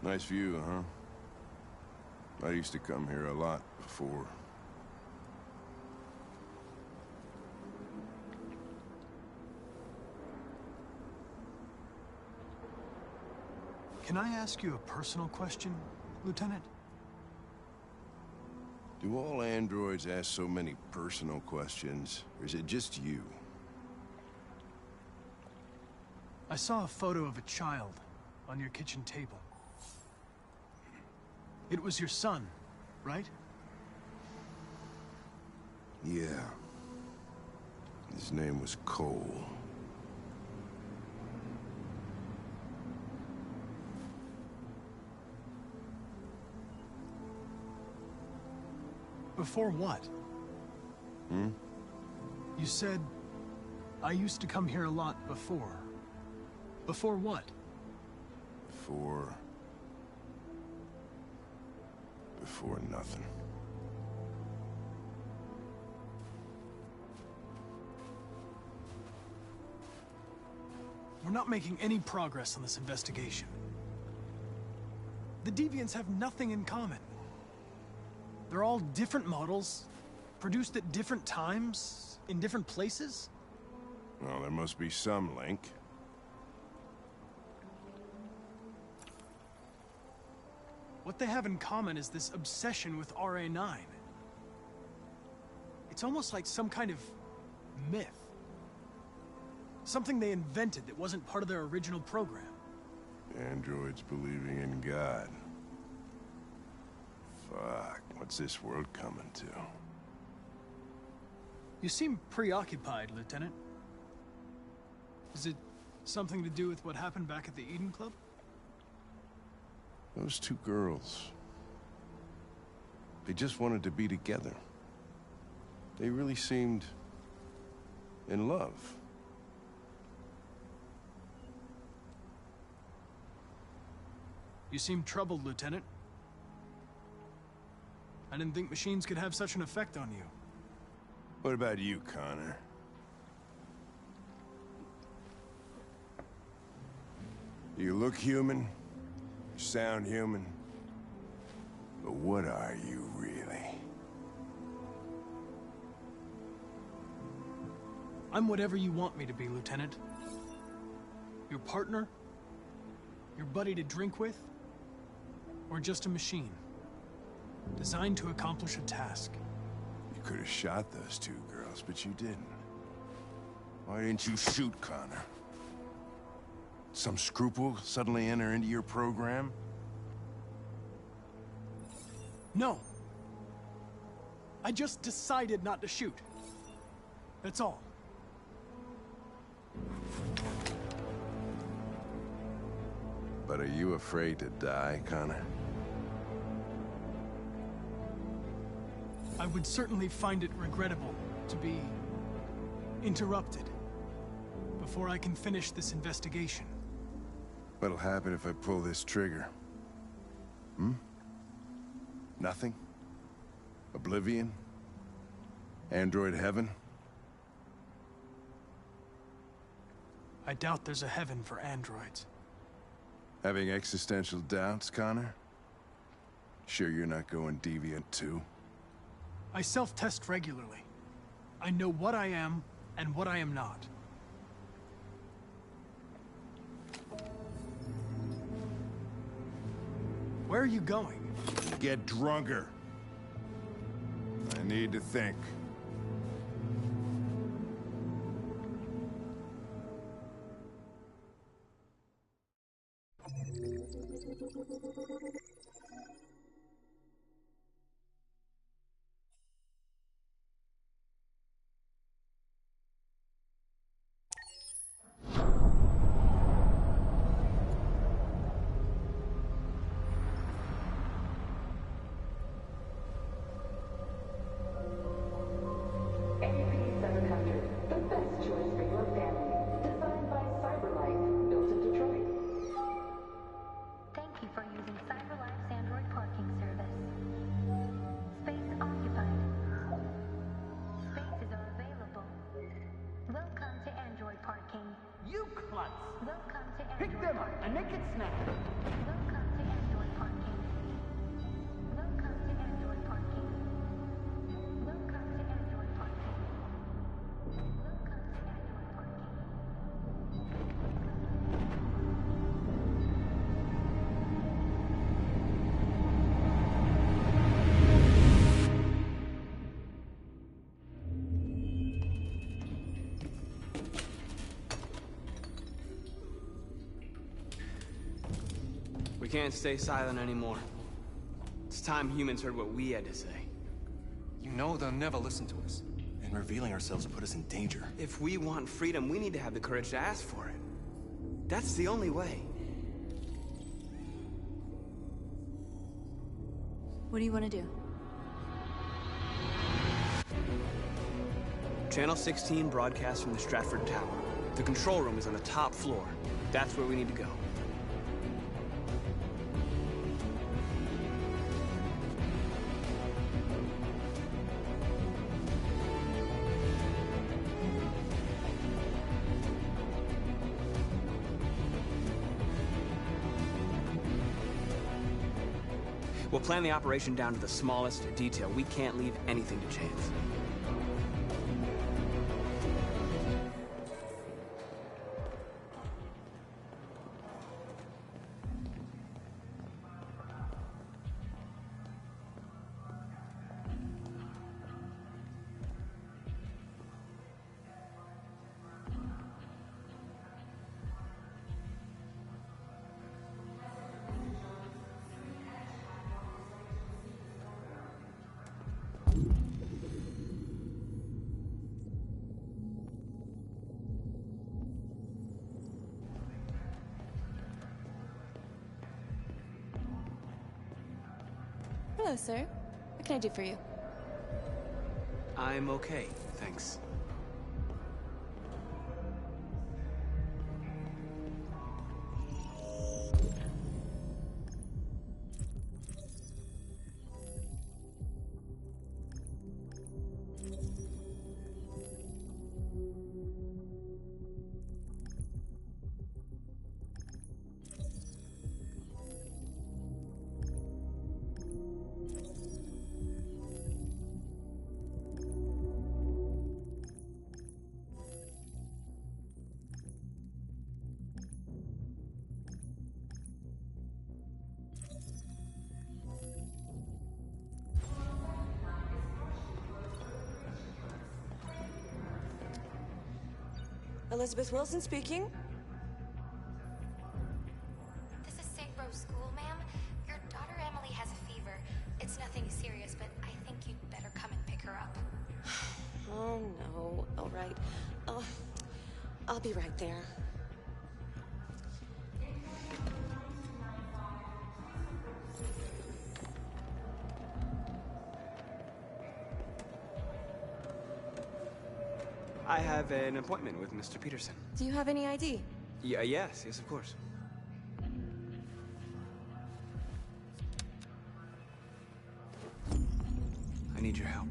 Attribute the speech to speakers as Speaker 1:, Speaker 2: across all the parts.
Speaker 1: Nice view, huh? I used to come here a lot before.
Speaker 2: Can I ask you a personal question, Lieutenant?
Speaker 1: Do all androids ask so many personal questions, or is it just you?
Speaker 2: I saw a photo of a child on your kitchen table. It was your son, right?
Speaker 1: Yeah. His name was Cole.
Speaker 2: Before what?
Speaker 1: Hmm?
Speaker 2: You said, I used to come here a lot before. Before what?
Speaker 1: Before nothing.
Speaker 2: We're not making any progress on this investigation. The Deviants have nothing in common. They're all different models, produced at different times, in different places.
Speaker 1: Well, there must be some link.
Speaker 2: What they have in common is this obsession with RA9. It's almost like some kind of myth. Something they invented that wasn't part of their original program.
Speaker 1: Androids believing in God. Fuck, what's this world coming to?
Speaker 2: You seem preoccupied, Lieutenant. Is it something to do with what happened back at the Eden Club?
Speaker 1: Those two girls. They just wanted to be together. They really seemed in love.
Speaker 2: You seem troubled, Lieutenant. I didn't think machines could have such an effect on you.
Speaker 1: What about you, Connor? You look human, you sound human, but what are you really?
Speaker 2: I'm whatever you want me to be, Lieutenant. Your partner? Your buddy to drink with? Or just a machine? Designed to accomplish a task.
Speaker 1: You could have shot those two girls, but you didn't. Why didn't you shoot Connor? Some scruple suddenly enter into your program?
Speaker 2: No. I just decided not to shoot. That's all.
Speaker 1: But are you afraid to die, Connor?
Speaker 2: I would certainly find it regrettable to be interrupted before I can finish this investigation.
Speaker 1: What'll happen if I pull this trigger? Hmm? Nothing? Oblivion? Android heaven?
Speaker 2: I doubt there's a heaven for androids.
Speaker 1: Having existential doubts, Connor? Sure you're not going deviant too?
Speaker 2: I self-test regularly. I know what I am and what I am not. Where are you going?
Speaker 1: Get drunker. I need to think.
Speaker 3: Pick them up and make it snappy. Welcome to Android We can't stay silent anymore. It's time humans heard what we had to say.
Speaker 4: You know they'll never listen to us. And revealing ourselves will put us in danger.
Speaker 3: If we want freedom, we need to have the courage to ask for it. That's the only way.
Speaker 5: What do you want to do?
Speaker 3: Channel 16 broadcasts from the Stratford Tower. The control room is on the top floor. That's where we need to go. We'll plan the operation down to the smallest detail. We can't leave anything to chance.
Speaker 5: Hello, sir. What can I do for you?
Speaker 3: I'm okay, thanks.
Speaker 6: Elizabeth Wilson speaking.
Speaker 7: This is St. Rose School, ma'am. Your daughter Emily has a fever. It's nothing serious, but I think you'd better come and pick her up.
Speaker 6: Oh, no. All right. I'll be right there.
Speaker 3: I have an appointment with Mr. Peterson.
Speaker 6: Do you have any ID?
Speaker 3: Yes, of course. I need your help.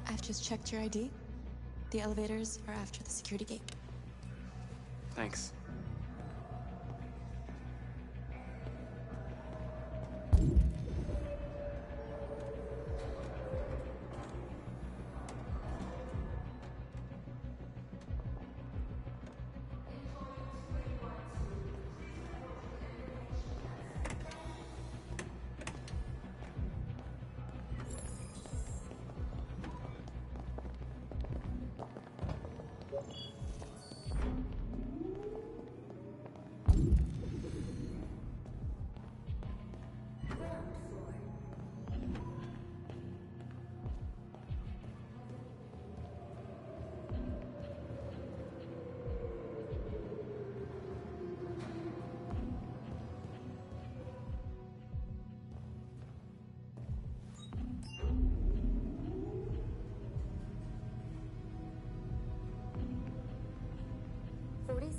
Speaker 5: I've just checked your ID. The elevators are after the security gate.
Speaker 3: Thanks.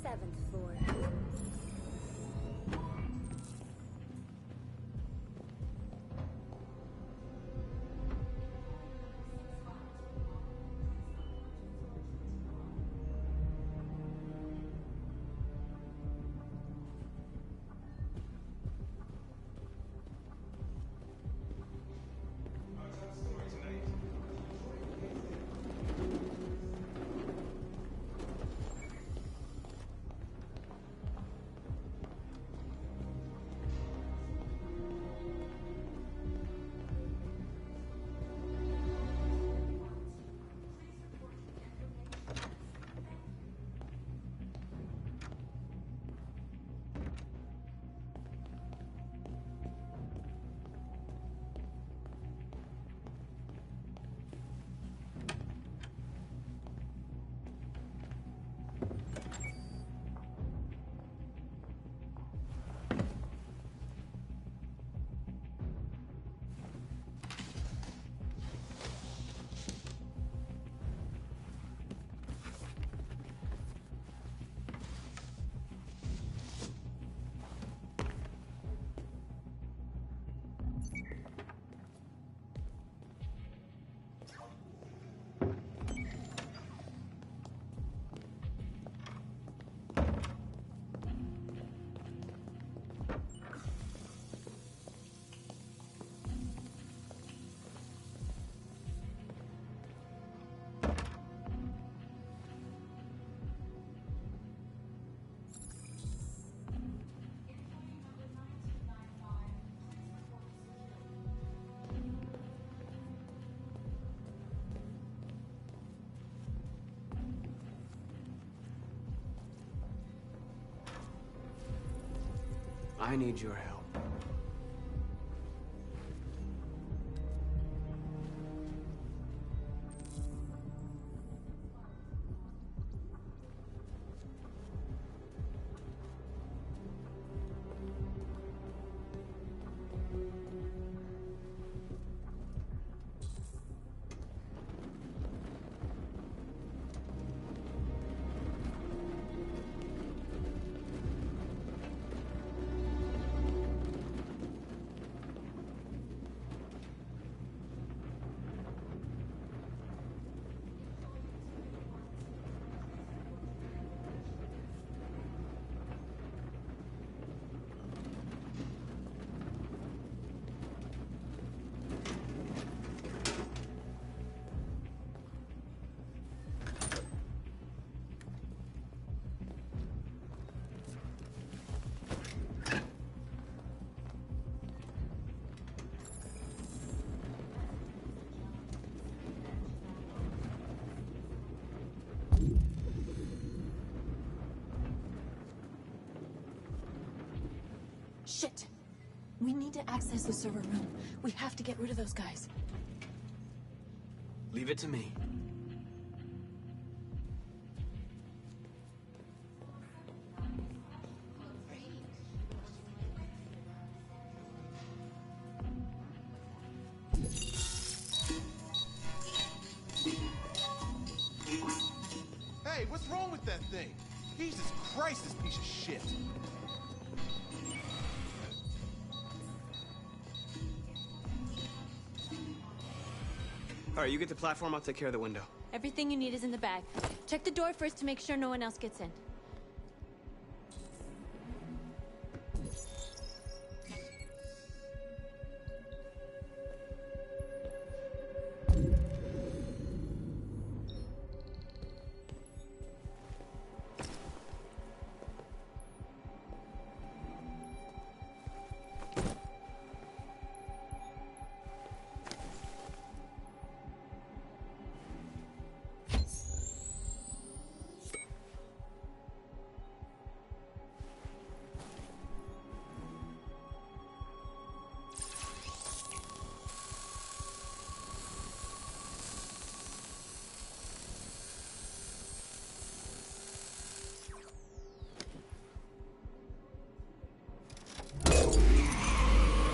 Speaker 7: Seventh floor.
Speaker 3: I need your help.
Speaker 5: Shit! We need to access the server room. We have to get rid of those guys.
Speaker 3: Leave it to me.
Speaker 1: Hey, what's wrong with that thing? Jesus Christ, this piece of shit.
Speaker 3: All right, you get the platform, I'll take care of the window.
Speaker 8: Everything you need is in the bag. Check the door first to make sure no one else gets in.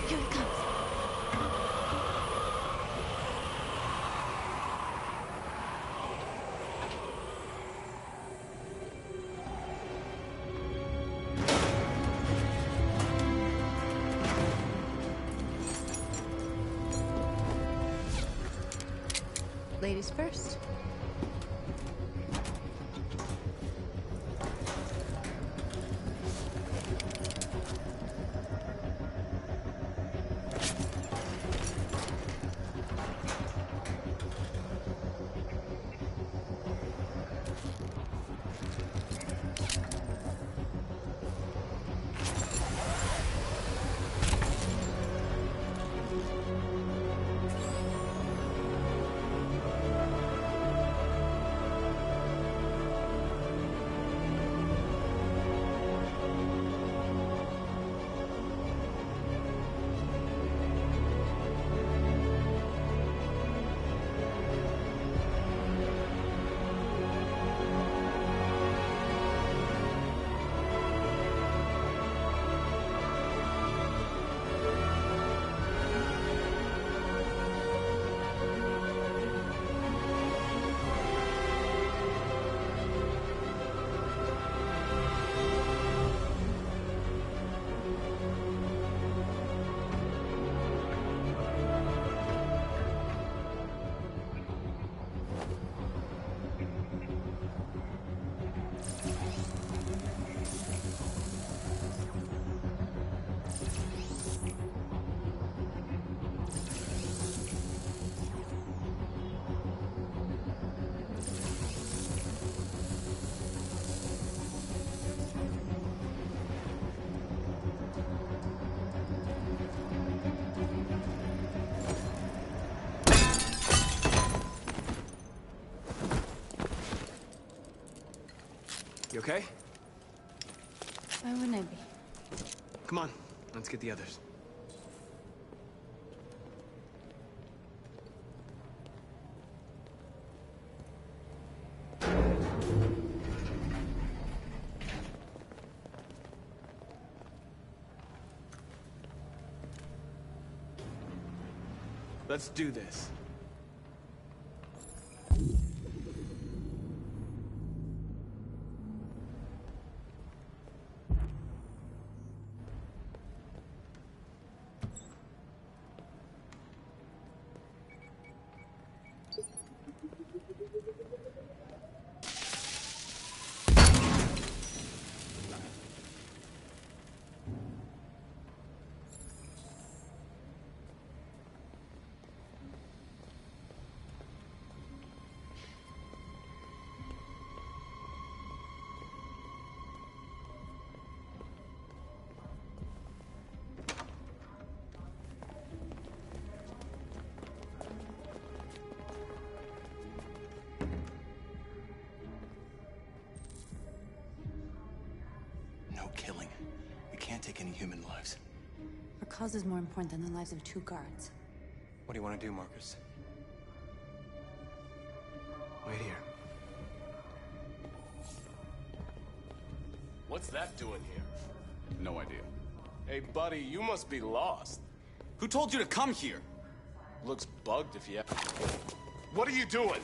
Speaker 8: Here it comes. Ladies first.
Speaker 3: You okay?
Speaker 8: Why wouldn't I be?
Speaker 3: Come on, let's get the others. Let's do this.
Speaker 4: No killing. We can't take any human lives.
Speaker 5: Our cause is more important than the lives of 2 guards.
Speaker 4: What do you want to do, Marcus?
Speaker 3: Wait here.
Speaker 9: What's that doing here? No idea. Hey, buddy, you must be lost.
Speaker 3: Who told you to come here?
Speaker 9: Looks bugged if you... What are you doing?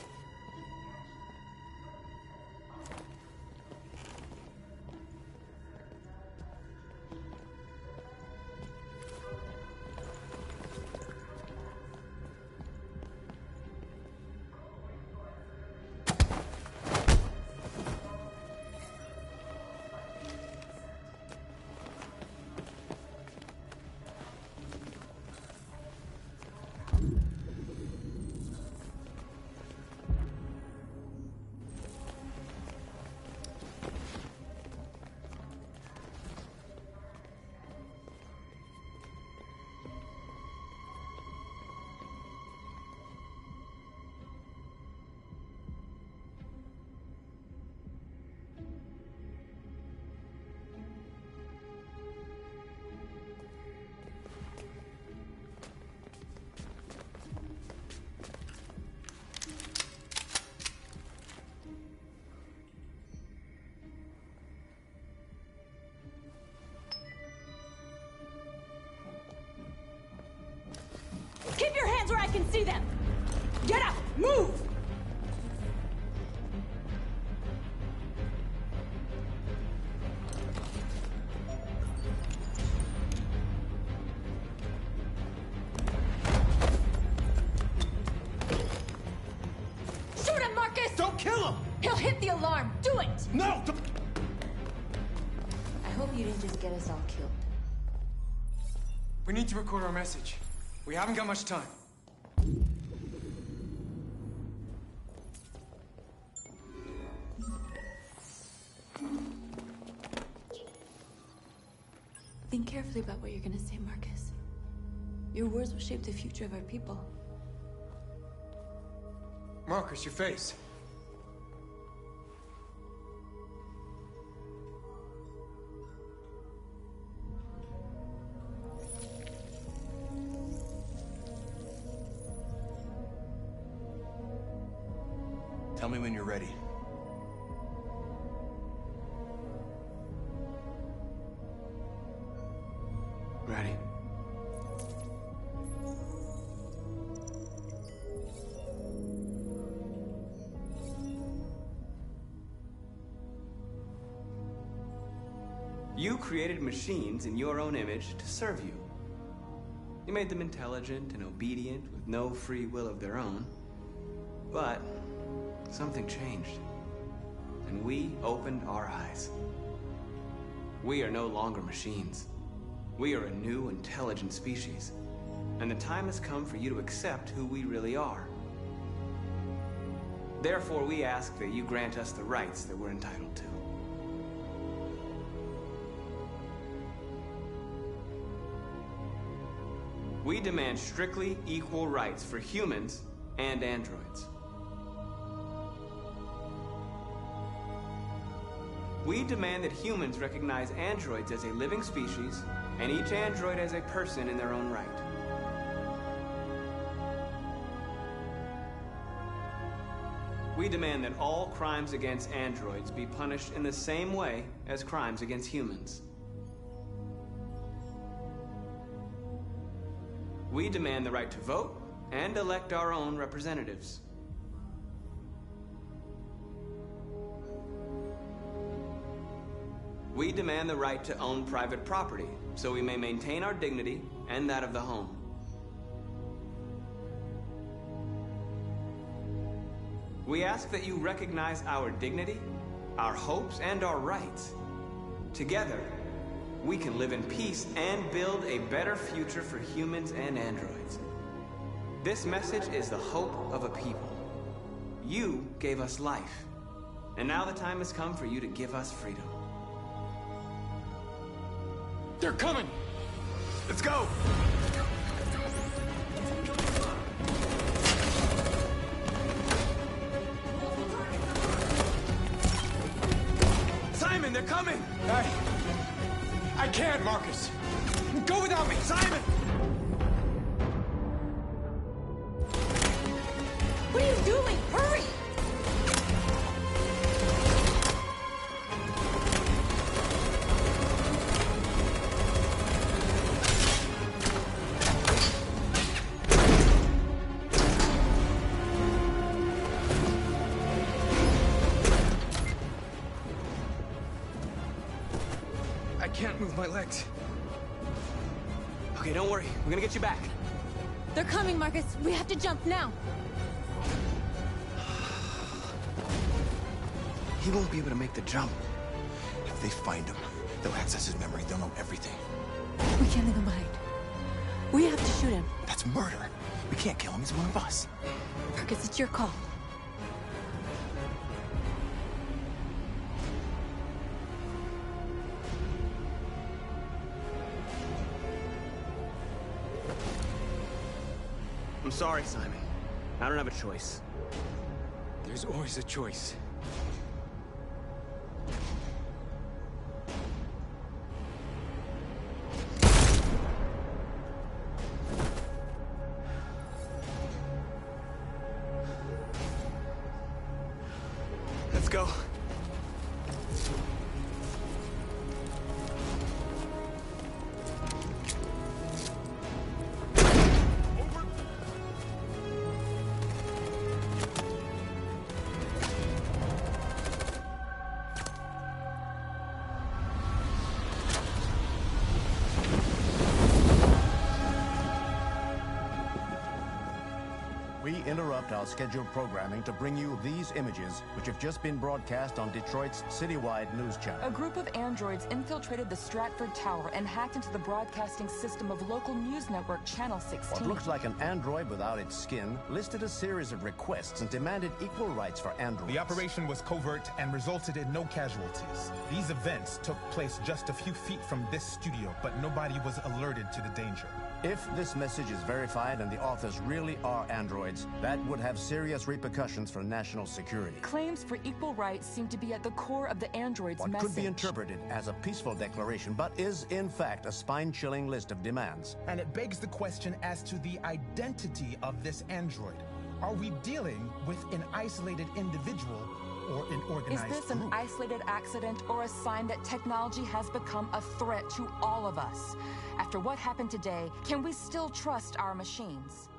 Speaker 8: Keep your hands where I can see them! Get up! Move! Shoot him, Marcus!
Speaker 3: Don't kill him!
Speaker 8: He'll hit the alarm! Do it!
Speaker 3: No!
Speaker 5: I hope you didn't just get us all killed.
Speaker 10: We need to record our message. We haven't got much time.
Speaker 5: Think carefully about what you're gonna say, Marcus. Your words will shape the future of our people.
Speaker 10: Marcus, your face.
Speaker 4: Tell me when you're ready.
Speaker 3: Ready. You created machines in your own image to serve you. You made them intelligent and obedient with no free will of their own. But something changed, and we opened our eyes. We are no longer machines. We are a new, intelligent species, and the time has come for you to accept who we really are. Therefore, we ask that you grant us the rights that we're entitled to. We demand strictly equal rights for humans and androids. We demand that humans recognize androids as a living species, and each android as a person in their own right. We demand that all crimes against androids be punished in the same way as crimes against humans. We demand the right to vote and elect our own representatives. We demand the right to own private property, so we may maintain our dignity and that of the home. We ask that you recognize our dignity, our hopes, and our rights. Together, we can live in peace and build a better future for humans and androids. This message is the hope of a people. You gave us life, and now the time has come for you to give us freedom.
Speaker 10: They're coming!
Speaker 1: Let's go!
Speaker 10: Simon, they're coming! I can't, Marcus. Go without me, Simon!
Speaker 8: What are you doing? Hurry!
Speaker 10: I can't move my legs.
Speaker 3: Okay, don't worry. We're gonna get you back.
Speaker 8: They're coming, Marcus. We have to jump now.
Speaker 1: He won't be able to make the jump. If they find him, they'll access his memory. They'll know everything.
Speaker 8: We can't leave him behind. We have to shoot him.
Speaker 1: That's murder. We can't kill him. He's one of us.
Speaker 8: Marcus, it's your call.
Speaker 3: I'm sorry, Simon. I don't have a choice.
Speaker 10: There's always a choice.
Speaker 3: Let's go.
Speaker 11: We interrupt our scheduled programming to bring you these images, which have just been broadcast on Detroit's citywide news channel.
Speaker 12: A group of androids infiltrated the Stratford Tower and hacked into the broadcasting system of local news network Channel 16.
Speaker 11: What looks like an android without its skin listed a series of requests and demanded equal rights for androids.
Speaker 13: The operation was covert and resulted in no casualties. These events took place just a few feet from this studio, but nobody was alerted to the danger.
Speaker 11: If this message is verified and the authors really are androids, that would have serious repercussions for national security.
Speaker 12: Claims for equal rights seem to be at the core of the android's
Speaker 11: What
Speaker 12: message.
Speaker 11: could be interpreted as a peaceful declaration, but is in fact a spine-chilling list of demands.
Speaker 13: And it begs the question as to the identity of this android. Are we dealing with an isolated individual or an organized
Speaker 12: Is this an
Speaker 13: group?
Speaker 12: isolated accident or a sign that technology has become a threat to all of us? After what happened today, can we still trust our machines?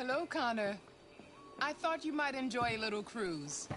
Speaker 14: Hello, Connor. I thought you might enjoy a little cruise.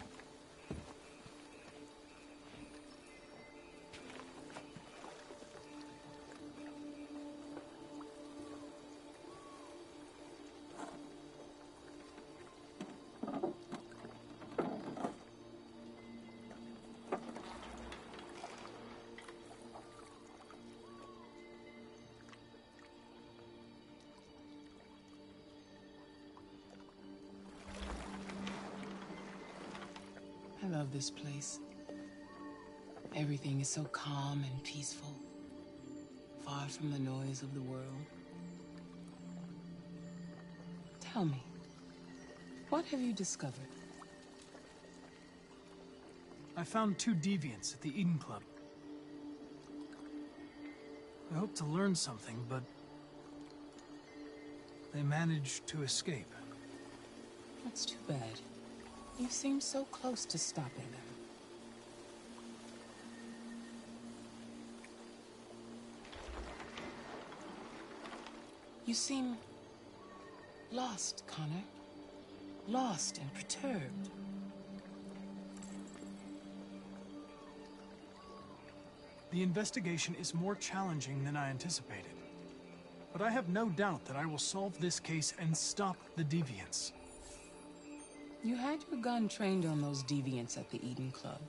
Speaker 14: I love this place. Everything is so calm and peaceful, far from the noise of the world. Tell me, what have you discovered?
Speaker 2: I found 2 deviants at the Eden Club. I hoped to learn something, but they managed to escape.
Speaker 14: That's too bad. You seem so close to stopping them. You seem lost, Connor. Lost and perturbed.
Speaker 2: The investigation is more challenging than I anticipated. But I have no doubt that I will solve this case and stop the deviants.
Speaker 14: You had your gun trained on those deviants at the Eden Club.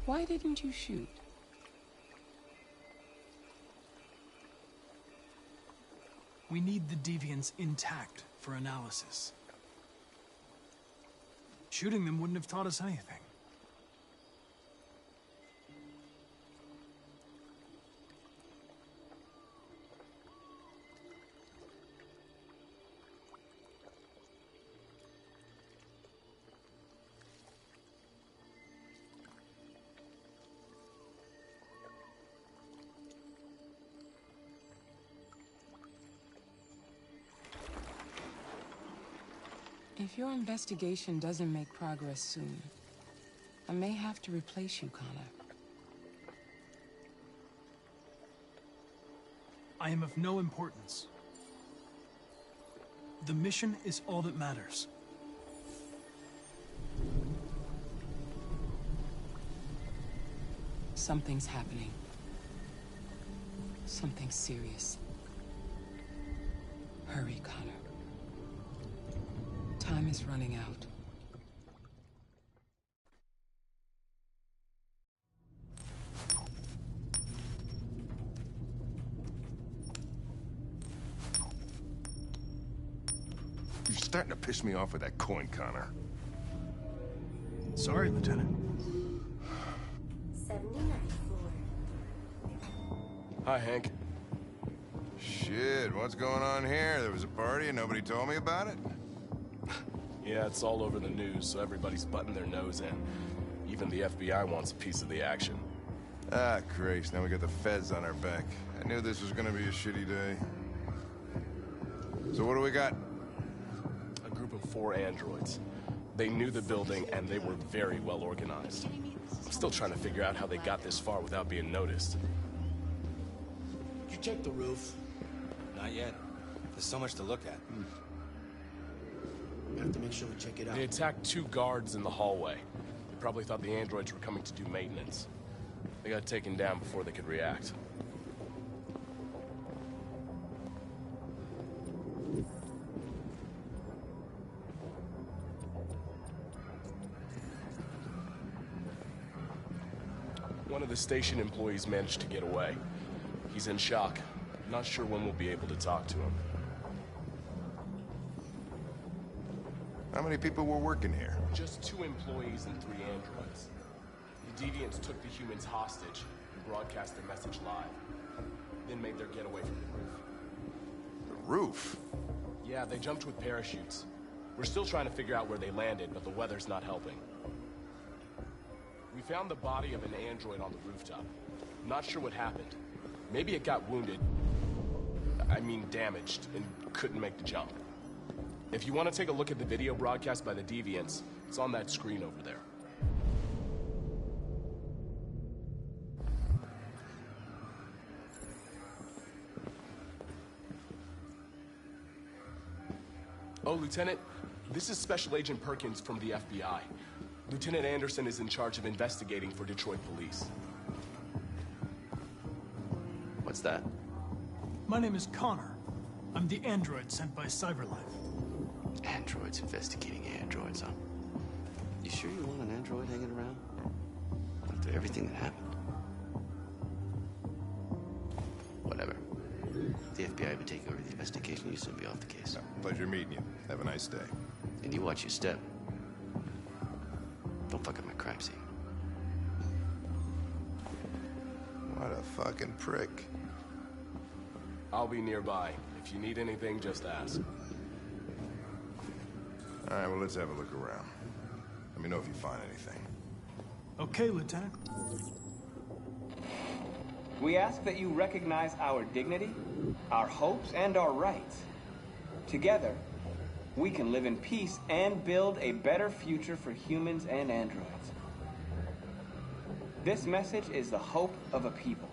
Speaker 14: Why didn't you shoot?
Speaker 2: We need the deviants intact for analysis. Shooting them wouldn't have taught us anything.
Speaker 14: If your investigation doesn't make progress soon, I may have to replace you, Connor.
Speaker 2: I am of no importance. The mission is all that matters.
Speaker 14: Something's happening. Something serious. Hurry, Connor. Time is running out.
Speaker 1: You're starting to piss me off with that coin, Connor.
Speaker 2: Sorry, Lieutenant.
Speaker 15: 79 floor.
Speaker 9: Hi, Hank.
Speaker 1: Shit, what's going on here? There was a party and nobody told me about it?
Speaker 9: Yeah, it's all over the news, so everybody's butting their nose in. Even the FBI wants a piece of the action.
Speaker 1: Ah, Christ, now we got the feds on our back. I knew this was gonna be a shitty day. So what do we got?
Speaker 9: A group of 4 androids. They knew the building, and they were very well organized. I'm still trying to figure out how they got this far without being noticed.
Speaker 10: Did you check the roof?
Speaker 4: Not yet. There's so much to look at.
Speaker 10: We have to make sure we check it out.
Speaker 9: They attacked 2 guards in the hallway. They probably thought the androids were coming to do maintenance. They got taken down before they could react. One of the station employees managed to get away. He's in shock. Not sure when we'll be able to talk to him.
Speaker 1: How many people were working here?
Speaker 9: Just 2 employees and 3 androids. The deviants took the humans hostage and broadcast their message live. Then made their getaway from the roof.
Speaker 1: The roof?
Speaker 9: Yeah, they jumped with parachutes. We're still trying to figure out where they landed, but the weather's not helping. We found the body of an android on the rooftop. Not sure what happened. Maybe it got wounded. I mean damaged, and couldn't make the jump. If you want to take a look at the video broadcast by the deviants, it's on that screen over there. Oh, Lieutenant, this is Special Agent Perkins from the FBI. Lieutenant Anderson is in charge of investigating for Detroit police.
Speaker 4: What's that?
Speaker 2: My name is Connor. I'm the android sent by CyberLife.
Speaker 4: Androids investigating androids, huh? You sure you want an android hanging around? After everything that happened? Whatever. The FBI would take over the investigation, you soon be off the case.
Speaker 1: Pleasure meeting you. Have a nice day.
Speaker 4: And you watch your step. Don't fuck up my crime scene.
Speaker 1: What a fucking prick.
Speaker 9: I'll be nearby. If you need anything, just ask.
Speaker 1: All right, well, let's have a look around. Let me know if you find anything.
Speaker 2: Okay, Lieutenant.
Speaker 3: We ask that you recognize our dignity, our hopes, and our rights. Together, we can live in peace and build a better future for humans and androids. This message is the hope of a people.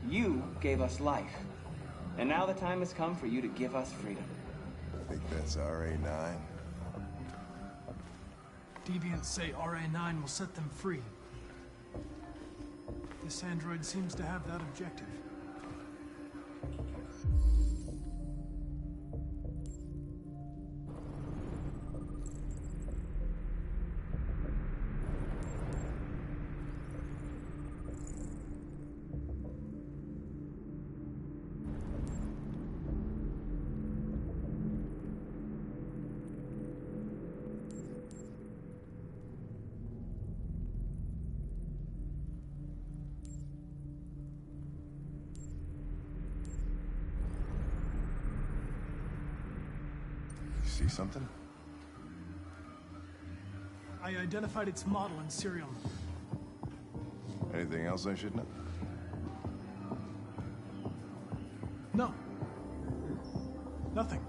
Speaker 3: You gave us life, and now the time has come for you to give us freedom.
Speaker 1: I think that's RA9.
Speaker 2: Deviants say RA9 will set them free. This android seems to have that objective.
Speaker 1: See something?
Speaker 2: I identified its model and serial number.
Speaker 1: Anything else I should know?
Speaker 2: No. Nothing.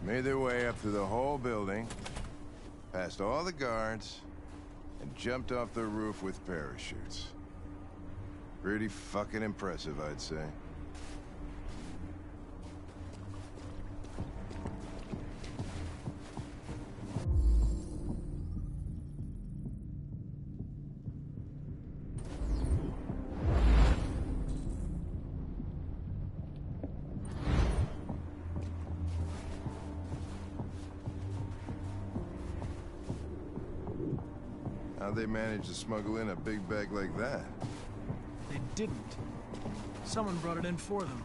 Speaker 1: Made their way up through the whole building, past all the guards, and jumped off the roof with parachutes. Pretty fucking impressive, I'd say. How'd they manage to smuggle in a big bag like that?
Speaker 2: They didn't. Someone brought it in for them.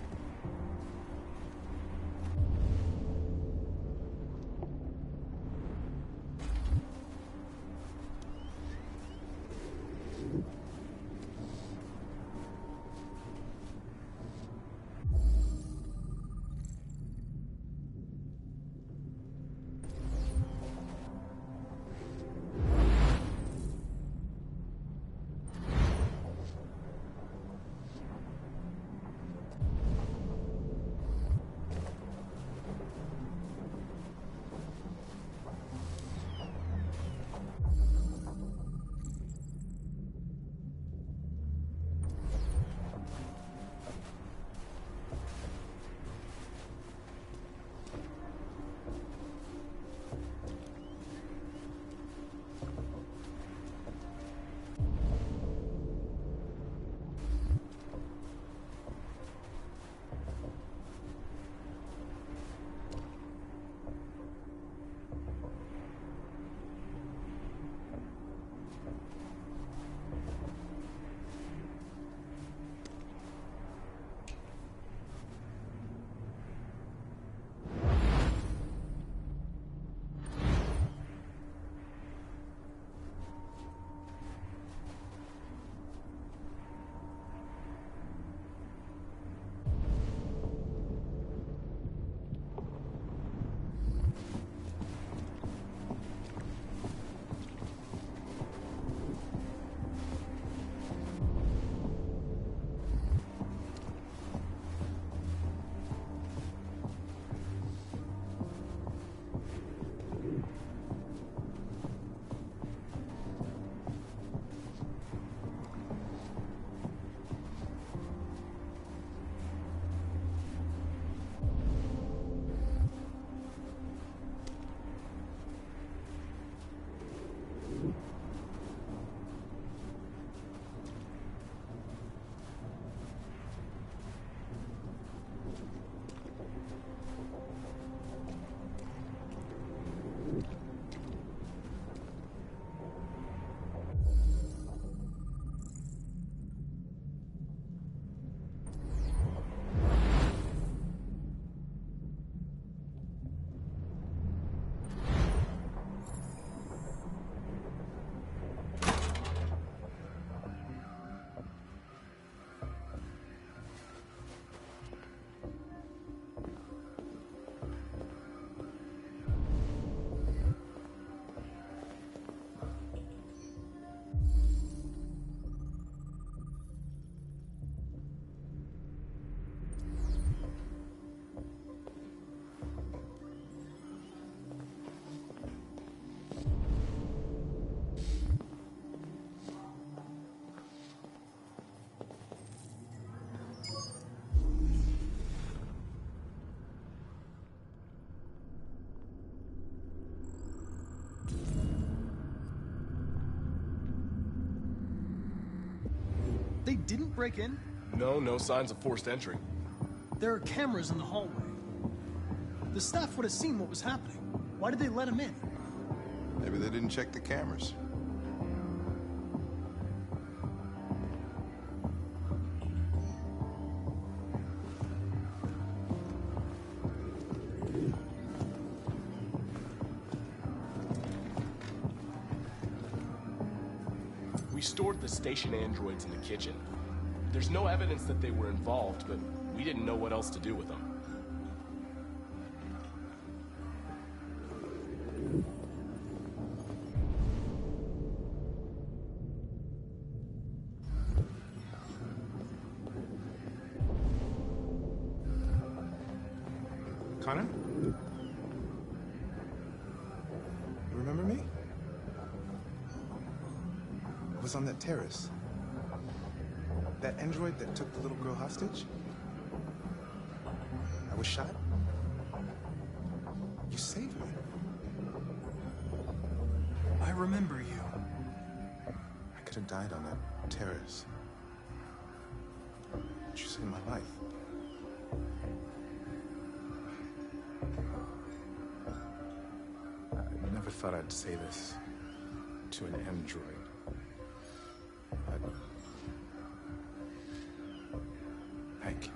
Speaker 2: They didn't break in?
Speaker 9: No, no signs of forced entry.
Speaker 2: There are cameras in the hallway. The staff would have seen what was happening. Why did they let him in?
Speaker 1: Maybe they didn't check the cameras.
Speaker 9: We stored the station androids in the kitchen. There's no evidence that they were involved, but we didn't know what else to do with them.
Speaker 10: Connor? You remember me? I was on that terrace. That android that took the little girl hostage? I was shot. You saved me.
Speaker 2: I remember you.
Speaker 10: I could have died on that terrace. But you saved my life. I never thought I'd say this to an android. But thank you.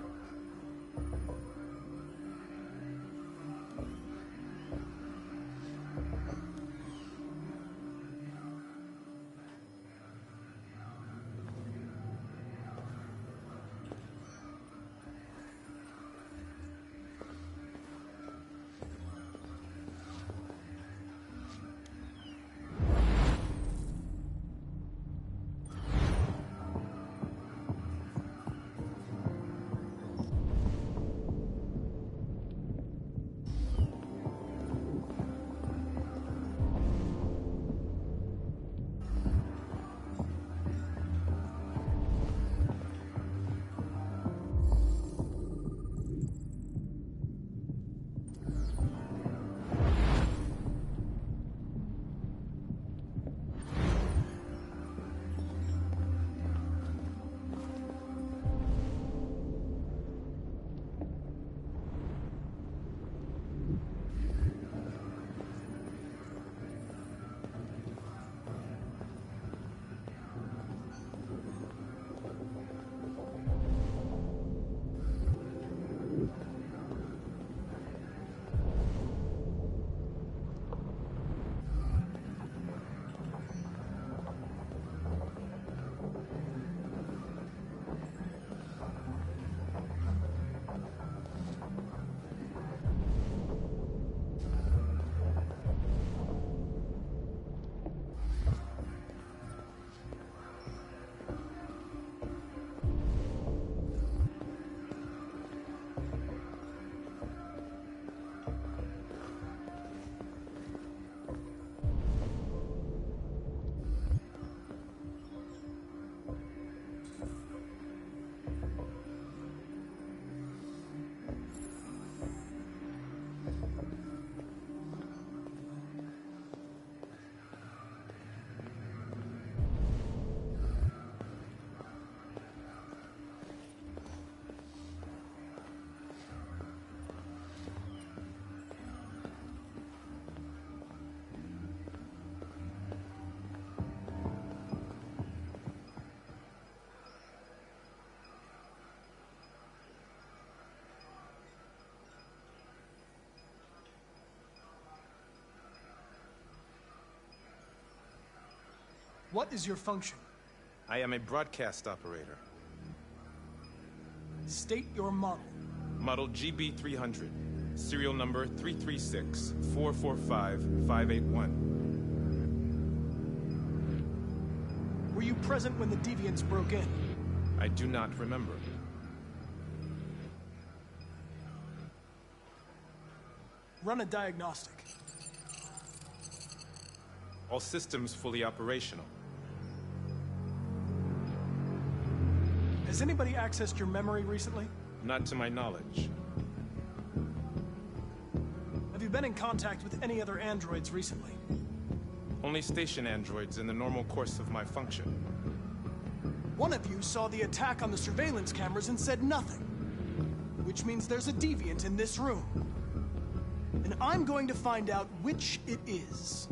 Speaker 2: What is your function?
Speaker 10: I am a broadcast operator.
Speaker 2: State your model.
Speaker 10: Model GB300. Serial number 336-445-581.
Speaker 2: Were you present when the Deviants broke in?
Speaker 10: I do not remember.
Speaker 2: Run a diagnostic.
Speaker 10: All systems fully operational.
Speaker 2: Has anybody accessed your memory recently?
Speaker 10: Not to my knowledge.
Speaker 2: Have you been in contact with any other androids recently?
Speaker 10: Only station androids in the normal course of my function.
Speaker 2: One of you saw the attack on the surveillance cameras and said nothing. Which means there's a deviant in this room. And I'm going to find out which it is.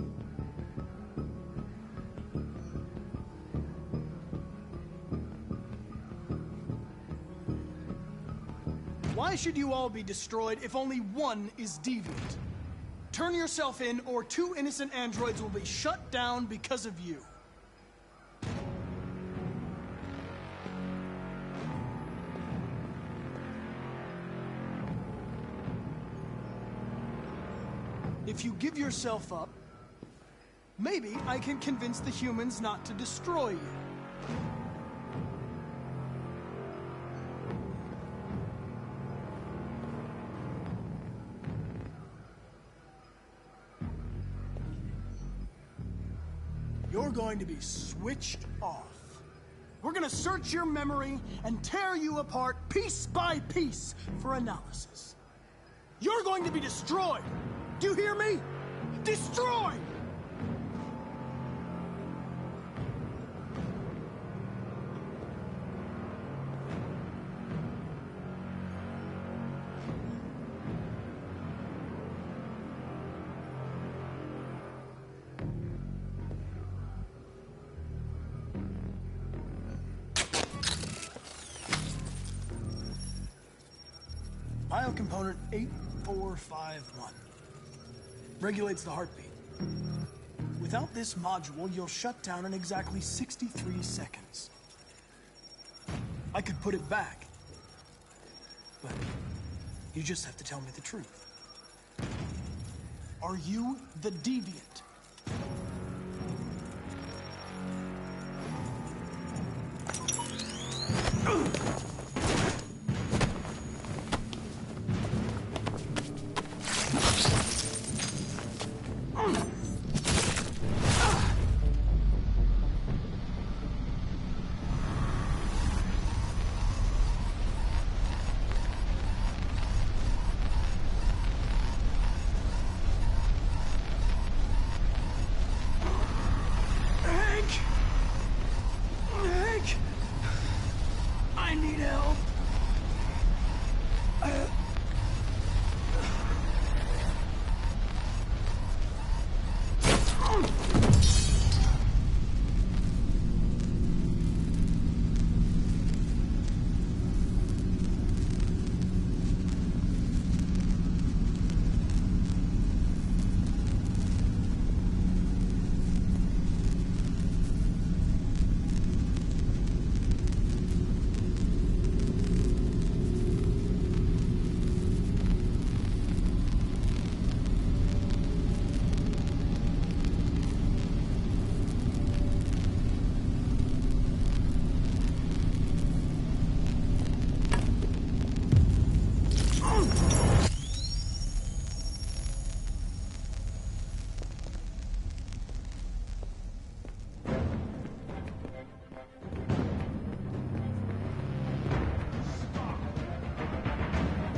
Speaker 2: Why should you all be destroyed if only one is deviant? Turn yourself in, or 2 innocent androids will be shut down because of you. If you give yourself up, maybe I can convince the humans not to destroy you. You're going to be switched off. We're going to search your memory and tear you apart piece by piece for analysis. You're going to be destroyed. Do you hear me? Destroyed! Biocomponent 8451 regulates the heartbeat. Without this module, you'll shut down in exactly 63 seconds. I could put it back, but you just have to tell me the truth. Are you the deviant? I need help.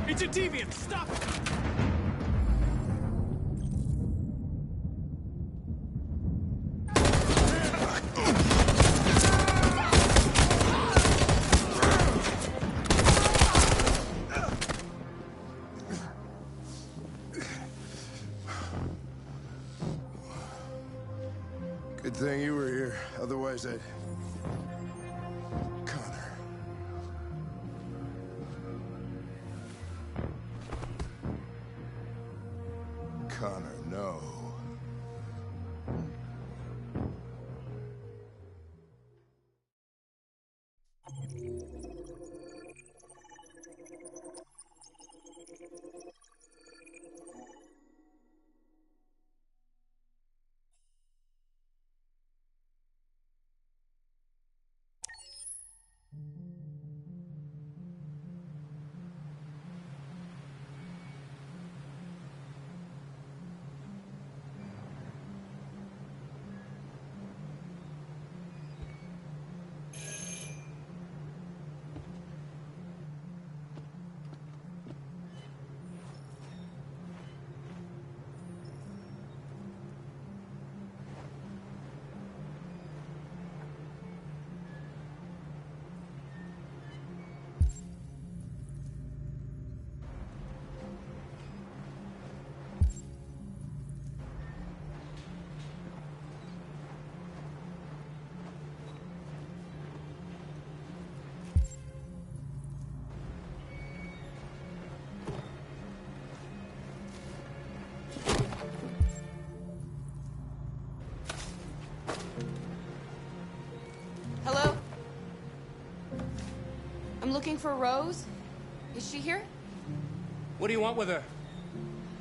Speaker 2: It's a deviant! Stop it!
Speaker 1: Good thing you were here. Otherwise, I'd... Connor, no.
Speaker 8: Looking for Rose? Is she here?
Speaker 15: What do you want with her?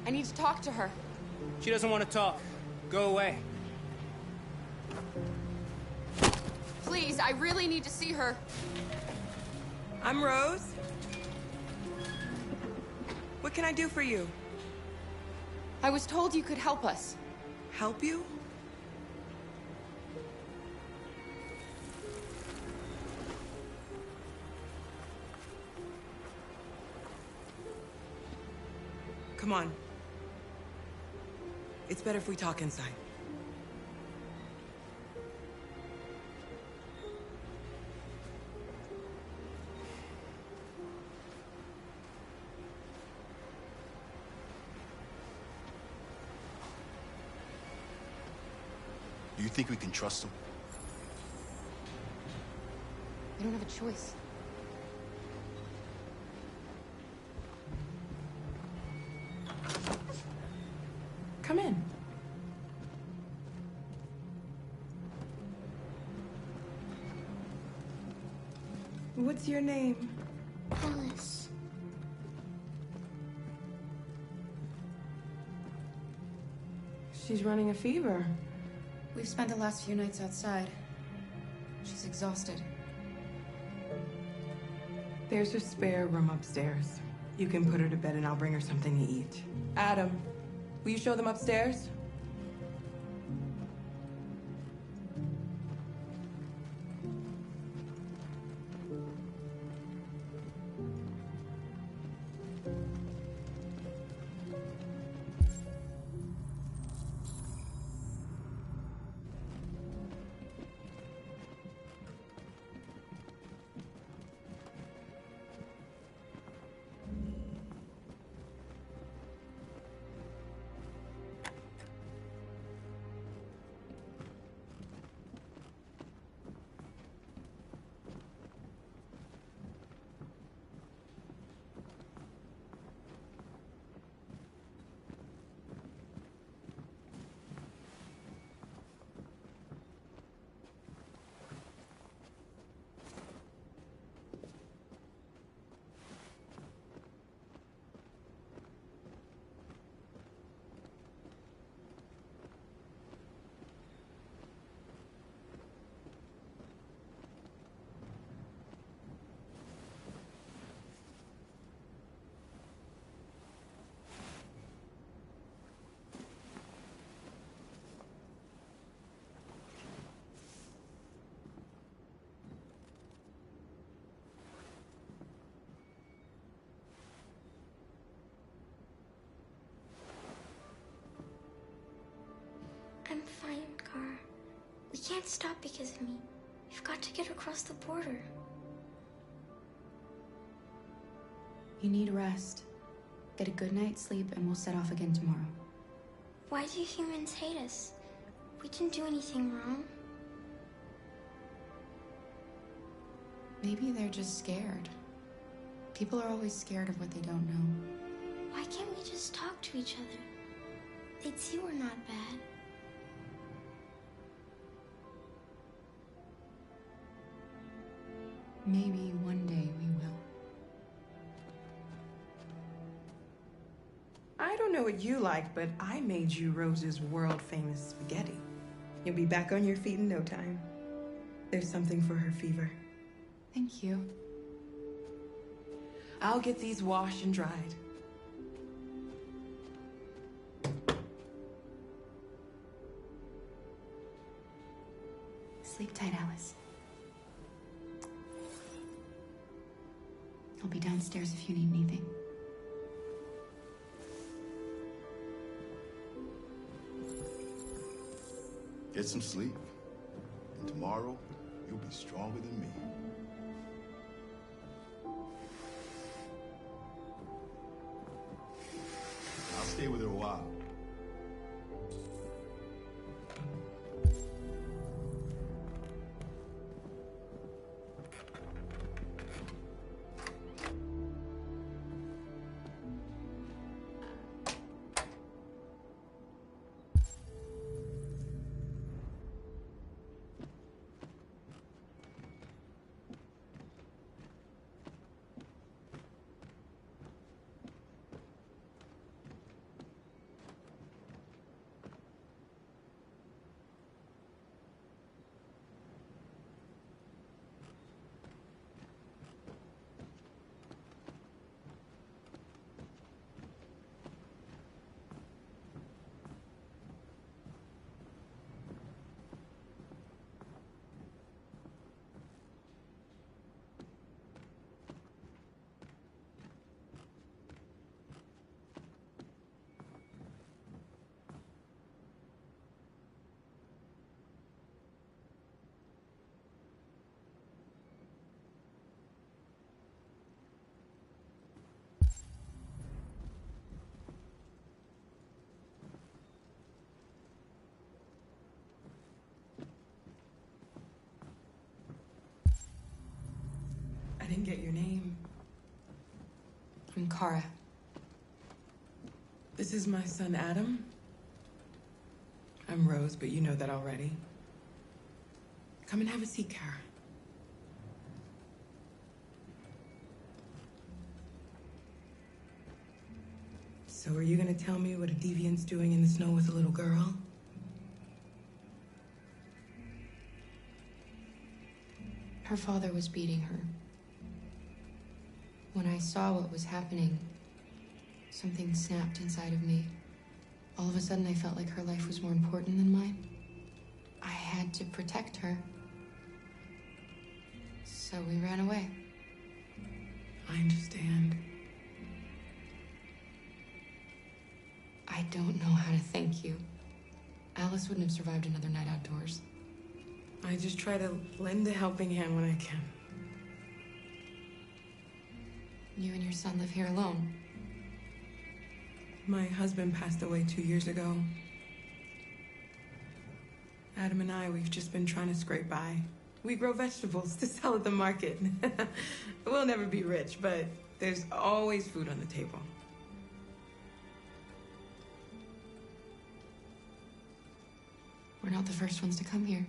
Speaker 8: I need to talk to her.
Speaker 15: She doesn't want to talk. Go away.
Speaker 8: Please, I really need to see her.
Speaker 16: I'm Rose. What can I do for you?
Speaker 8: I was told you could help us.
Speaker 16: Help you? Come on. It's better if we talk inside.
Speaker 17: Do you think we can trust him?
Speaker 8: We don't have a choice.
Speaker 16: Come in. What's your name?
Speaker 7: Alice.
Speaker 16: She's running a fever.
Speaker 8: We've spent the last few nights outside. She's exhausted.
Speaker 16: There's a spare room upstairs. You can put her to bed and I'll bring her something to eat. Adam, will you show them upstairs?
Speaker 7: I'm fine, Gar. We can't stop because of me. We've got to get across the border.
Speaker 8: You need rest. Get a good night's sleep and we'll set off again tomorrow.
Speaker 7: Why do humans hate us? We didn't do anything wrong.
Speaker 8: Maybe they're just scared. People are always scared of what they don't know.
Speaker 7: Why can't we just talk to each other? They'd see we're not bad.
Speaker 8: Maybe one day we will.
Speaker 16: I don't know what you like, but I made you Rose's world-famous spaghetti. You'll be back on your feet in no time. There's something for her fever.
Speaker 8: Thank you.
Speaker 16: I'll get these washed and dried.
Speaker 8: Sleep tight, Alice. I'll be downstairs if you need anything.
Speaker 17: Get some sleep. And tomorrow, you'll be stronger than me. I'll stay with her a while.
Speaker 16: didn't get your name.
Speaker 8: I'm Kara.
Speaker 16: This is my son, Adam. I'm Rose, but you know that already. Come and have a seat, Kara. So are you gonna tell me what a deviant's doing in the snow with a little girl?
Speaker 8: Her father was beating her. When I saw what was happening, something snapped inside of me. All of a sudden, I felt like her life was more important than mine. I had to protect her. So we ran away.
Speaker 16: I understand.
Speaker 8: I don't know how to thank you. Alice wouldn't have survived another night outdoors.
Speaker 16: I just try to lend a helping hand when I can.
Speaker 8: You and your son live here alone.
Speaker 16: My husband passed away 2 years ago. Adam and we've just been trying to scrape by. We grow vegetables to sell at the market. We'll never be rich, but there's always food on the table.
Speaker 8: We're not the first ones to come here.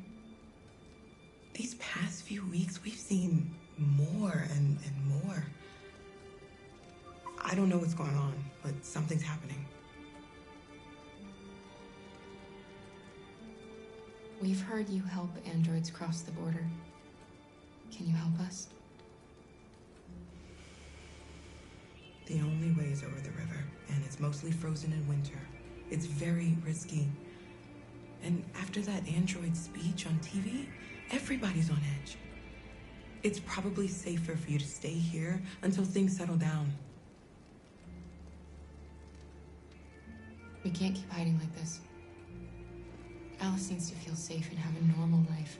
Speaker 16: These past few weeks, we've seen more and more. I don't know what's going on, but something's happening.
Speaker 8: We've heard you help androids cross the border. Can you help us?
Speaker 16: The only way is over the river, and it's mostly frozen in winter. It's very risky. And after that android speech on TV, everybody's on edge. It's probably safer for you to stay here until things settle down.
Speaker 8: We can't keep hiding like this. Alice needs to feel safe and have a normal life.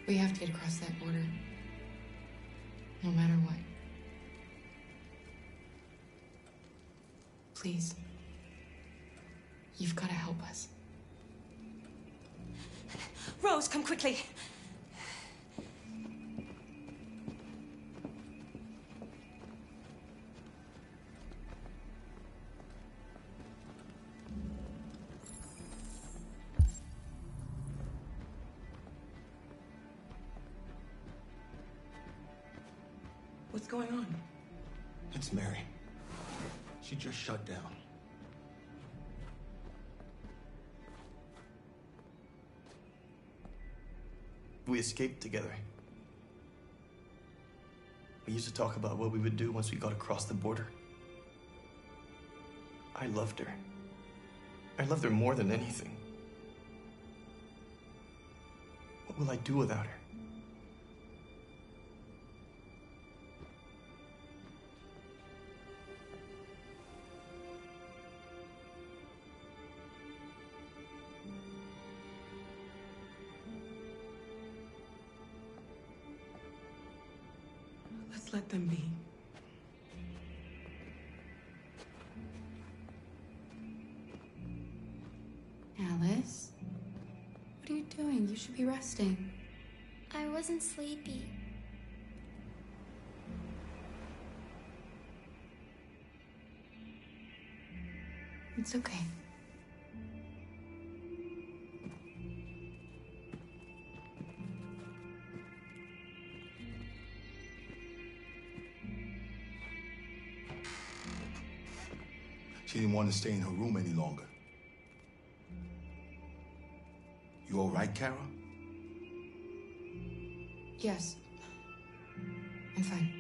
Speaker 8: We have to get across that border. No matter what. Please. You've got to help us.
Speaker 6: Rose, come quickly.
Speaker 16: What's going on?
Speaker 10: It's Mary. She just shut down.
Speaker 18: We escaped together. We used to talk about what we would do once we got across the border. I loved her. I loved her more than anything. What will I do without her?
Speaker 16: Let's let them be.
Speaker 8: Alice? What are you doing? You should be resting.
Speaker 7: I wasn't sleepy.
Speaker 8: It's okay.
Speaker 17: She didn't want to stay in her room any longer. You all right, Kara?
Speaker 8: Yes. I'm fine.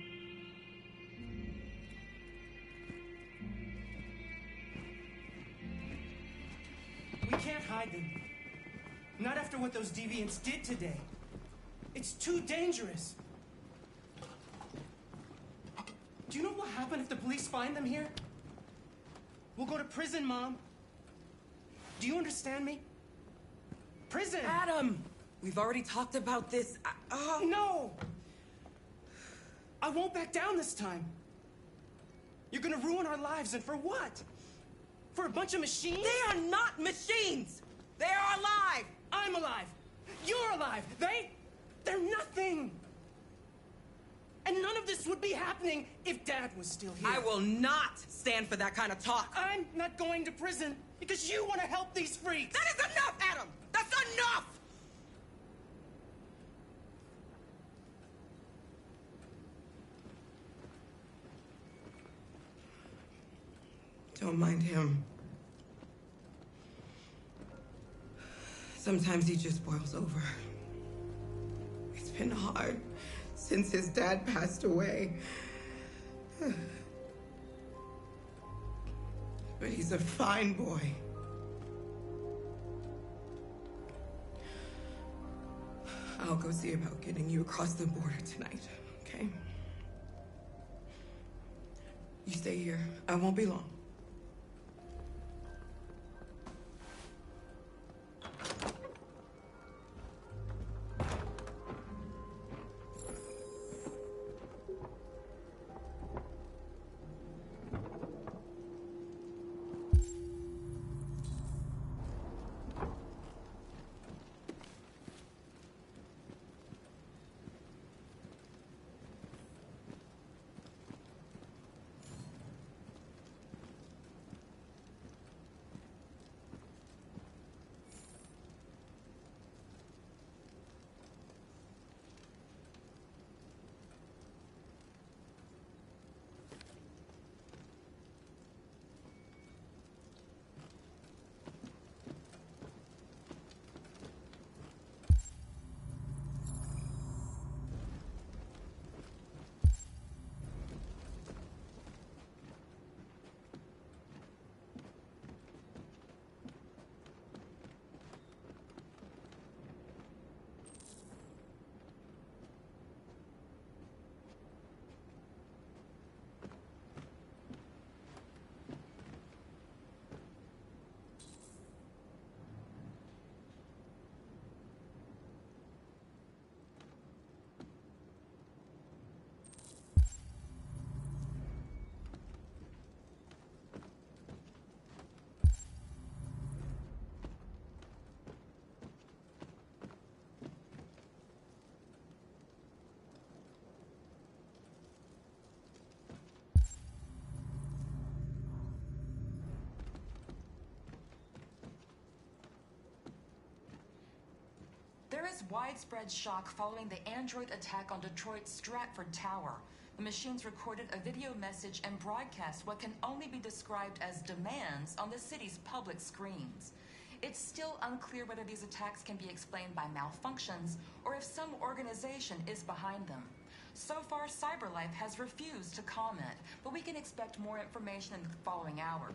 Speaker 15: We can't hide them. Not after what those deviants did today. It's too dangerous. Do you know what will happen if the police find them here? We'll go to prison, Mom. Do you understand me? Prison!
Speaker 16: Adam! We've already talked about this.
Speaker 15: No! I won't back down this time. You're gonna ruin our lives, and for what? For a bunch of machines?
Speaker 16: They are not machines! They are alive!
Speaker 15: I'm alive! You're alive! They're nothing! And none of this would be happening if Dad was still here.
Speaker 19: I will not stand for that kind of talk.
Speaker 15: I'm not going to prison because you want to help these freaks.
Speaker 19: That is enough, Adam! That's enough!
Speaker 16: Don't mind him. Sometimes he just boils over. It's been hard since his dad passed away. But he's a fine boy. I'll go see about getting you across the border tonight, okay? You stay here. I won't be long.
Speaker 12: There is widespread shock following the android attack on Detroit's Stratford Tower. The machines recorded a video message and broadcast what can only be described as demands on the city's public screens. It's still unclear whether these attacks can be explained by malfunctions or if some organization is behind them. So far, CyberLife has refused to comment, but we can expect more information in the following hour.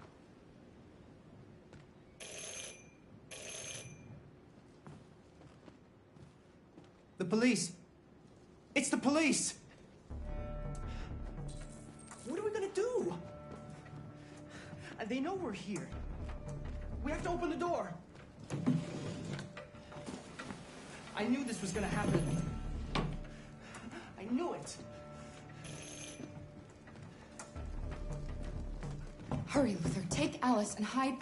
Speaker 15: The police. It's the police. What are we gonna do? They know we're here. We have to open the door. I knew this was gonna happen. I knew it.
Speaker 8: Hurry, Luther. Take Alice and hide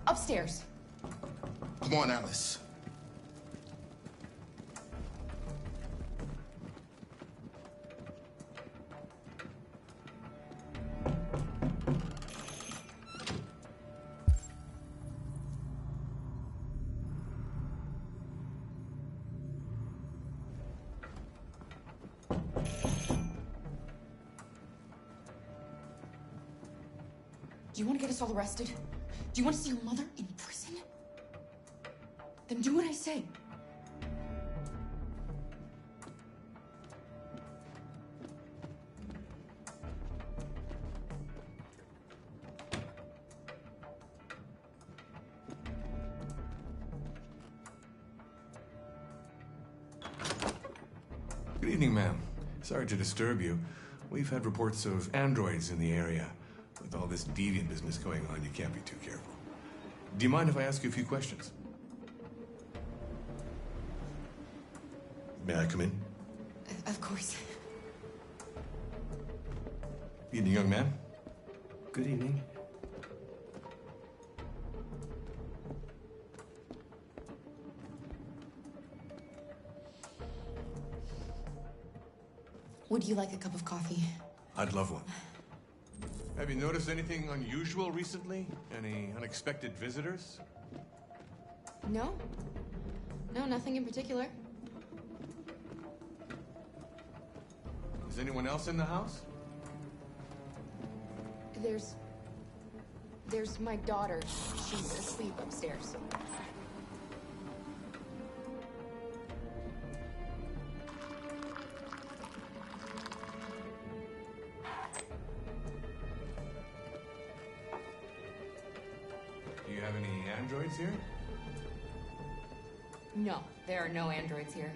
Speaker 8: upstairs.
Speaker 17: Come on, Alice.
Speaker 8: Do you want to get us all arrested? Do you want to see your mother in prison? Then do what I say.
Speaker 20: Good evening, ma'am. Sorry to disturb you. We've had reports of androids in the area. With all this deviant business going on, you can't be too careful. Do you mind if I ask you a few questions? May I come in?
Speaker 8: Of course.
Speaker 20: Evening, young man.
Speaker 15: Good evening.
Speaker 8: Would you like a cup of coffee?
Speaker 20: I'd love one. Have you noticed anything unusual recently? Any unexpected visitors?
Speaker 8: No. No, nothing in particular.
Speaker 20: Is anyone else in the house?
Speaker 8: There's my daughter. She's asleep upstairs.
Speaker 20: Do you have any androids here?
Speaker 8: No, there are no androids here.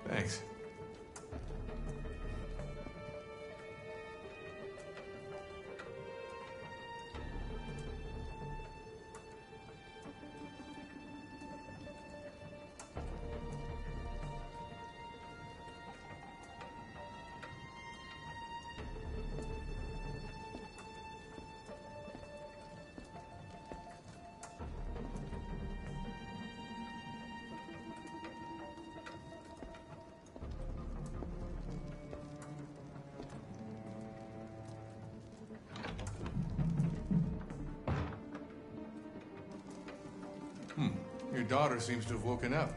Speaker 20: Thanks. Your daughter seems to have woken up.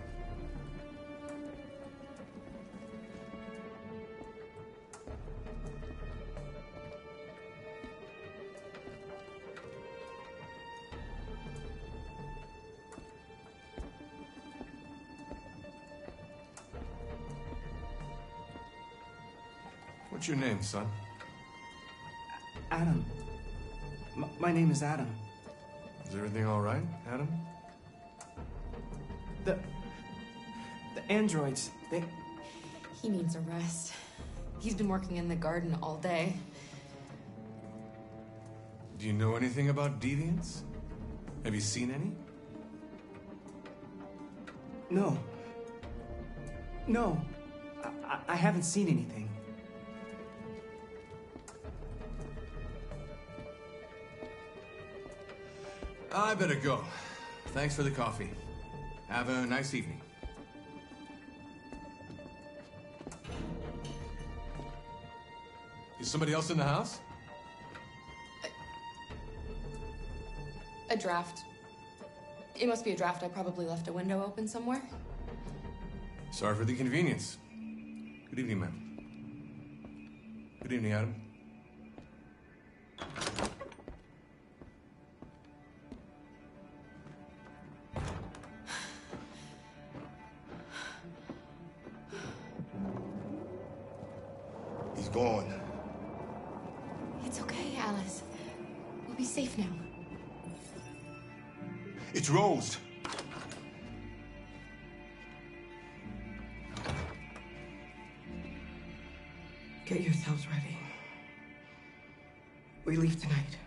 Speaker 20: What's your name, son?
Speaker 15: Adam. My name is Adam.
Speaker 20: Is everything all right, Adam?
Speaker 15: The androids, they...
Speaker 8: He needs a rest. He's been working in the garden all day.
Speaker 20: Do you know anything about deviants? Have you seen any?
Speaker 15: No. No. I haven't seen anything.
Speaker 20: I better go. Thanks for the coffee. Have a nice evening. Is somebody else in the house?
Speaker 8: A draft. It must be a draft. I probably left a window open somewhere.
Speaker 20: Sorry for the inconvenience. Good evening, ma'am. Good evening, Adam.
Speaker 17: He's gone.
Speaker 8: It's okay, Alice. We'll be safe now.
Speaker 17: It's Rose.
Speaker 16: Get yourselves ready. We leave tonight.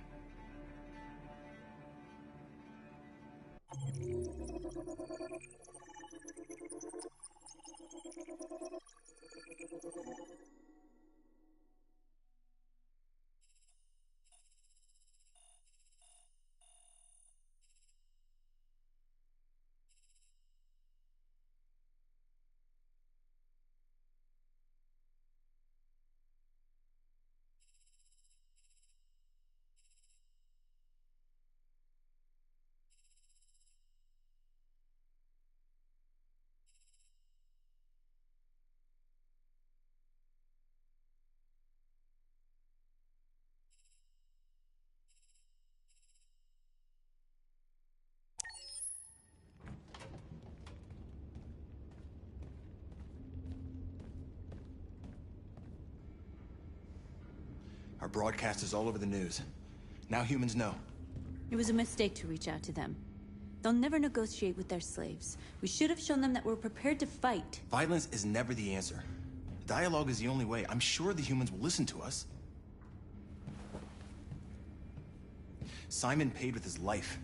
Speaker 18: Our broadcast is all over the news. Now humans know.
Speaker 21: It was a mistake to reach out to them.
Speaker 5: They'll never negotiate with their slaves. We should have shown them that we're prepared to fight.
Speaker 18: Violence is never the answer. Dialogue is the only way. I'm sure the humans will listen to us. Simon paid with his life.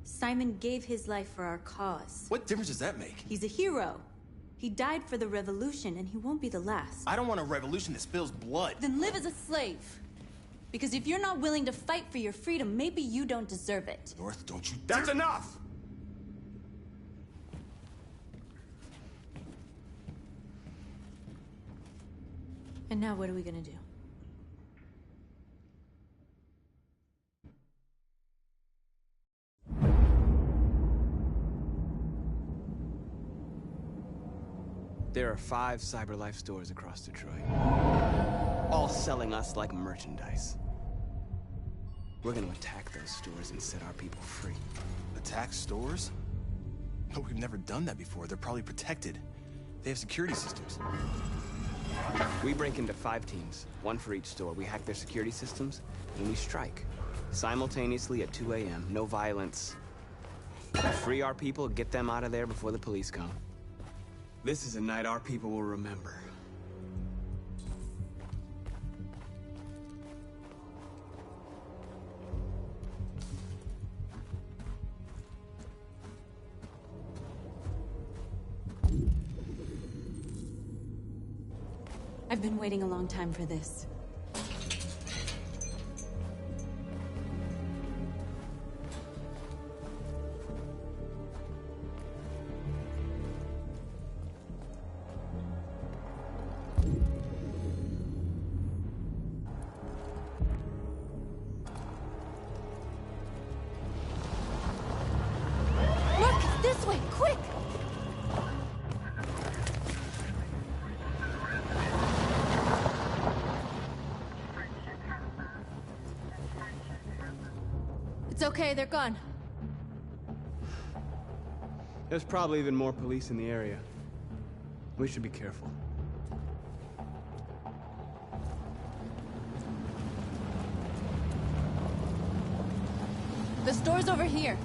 Speaker 5: Simon gave his life for our cause.
Speaker 18: What difference does that make?
Speaker 5: He's a hero. He died for the revolution, and he won't be the last.
Speaker 18: I don't want a revolution that spills blood.
Speaker 5: Then live as a slave. Because if you're not willing to fight for your freedom, maybe you don't deserve it.
Speaker 18: North, don't you...
Speaker 9: That's enough!
Speaker 5: And now what are we gonna do?
Speaker 3: There are 5 CyberLife stores across Detroit, all selling us like merchandise. We're gonna attack those stores and set our people free.
Speaker 18: Attack stores? But we've never done that before. They're probably protected. They have security systems.
Speaker 3: We break into 5 teams, 1 for each store. We hack their security systems, and we strike. Simultaneously at 2 a.m., no violence. Free our people, get them out of there before the police come. This is a night our people will remember.
Speaker 5: I've been waiting a long time for this. Marcus, this way, quick! It's okay, they're gone.
Speaker 3: There's probably even more police in the area. We should be careful.
Speaker 5: The store's over here.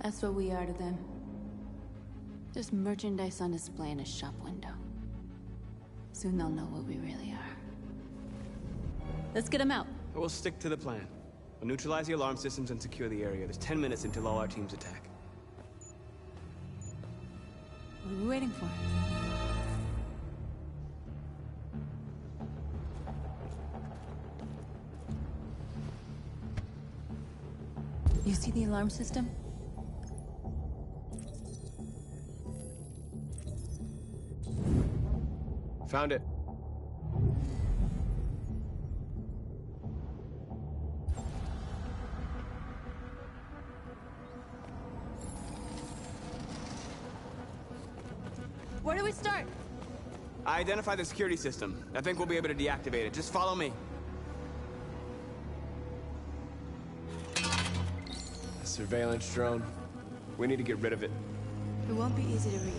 Speaker 5: That's what we are to them. Just merchandise on display in a shop window. Soon they'll know what we really are. Let's get them out.
Speaker 3: We'll stick to the plan. We'll neutralize the alarm systems and secure the area. There's 10 minutes until all our teams attack.
Speaker 5: What are we waiting for? You see the alarm system?
Speaker 3: Found it.
Speaker 5: Where do we start?
Speaker 3: I identified the security system. I think we'll be able to deactivate it. Just follow me. A surveillance drone. We need to get rid of it.
Speaker 5: It won't be easy to reach.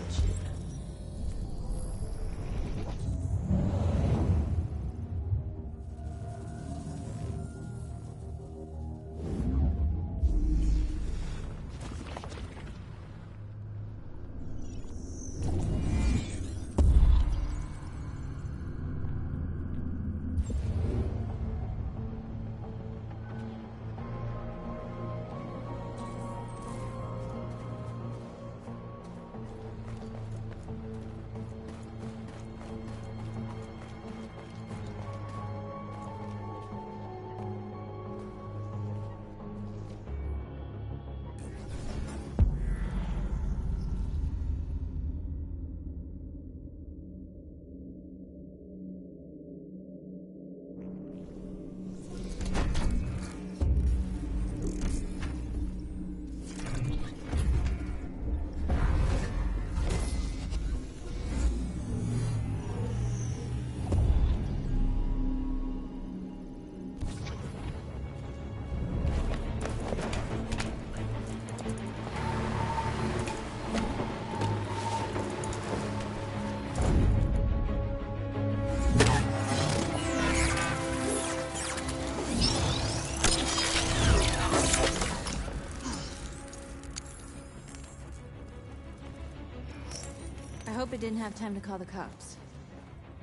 Speaker 5: hope it didn't have time to call the cops.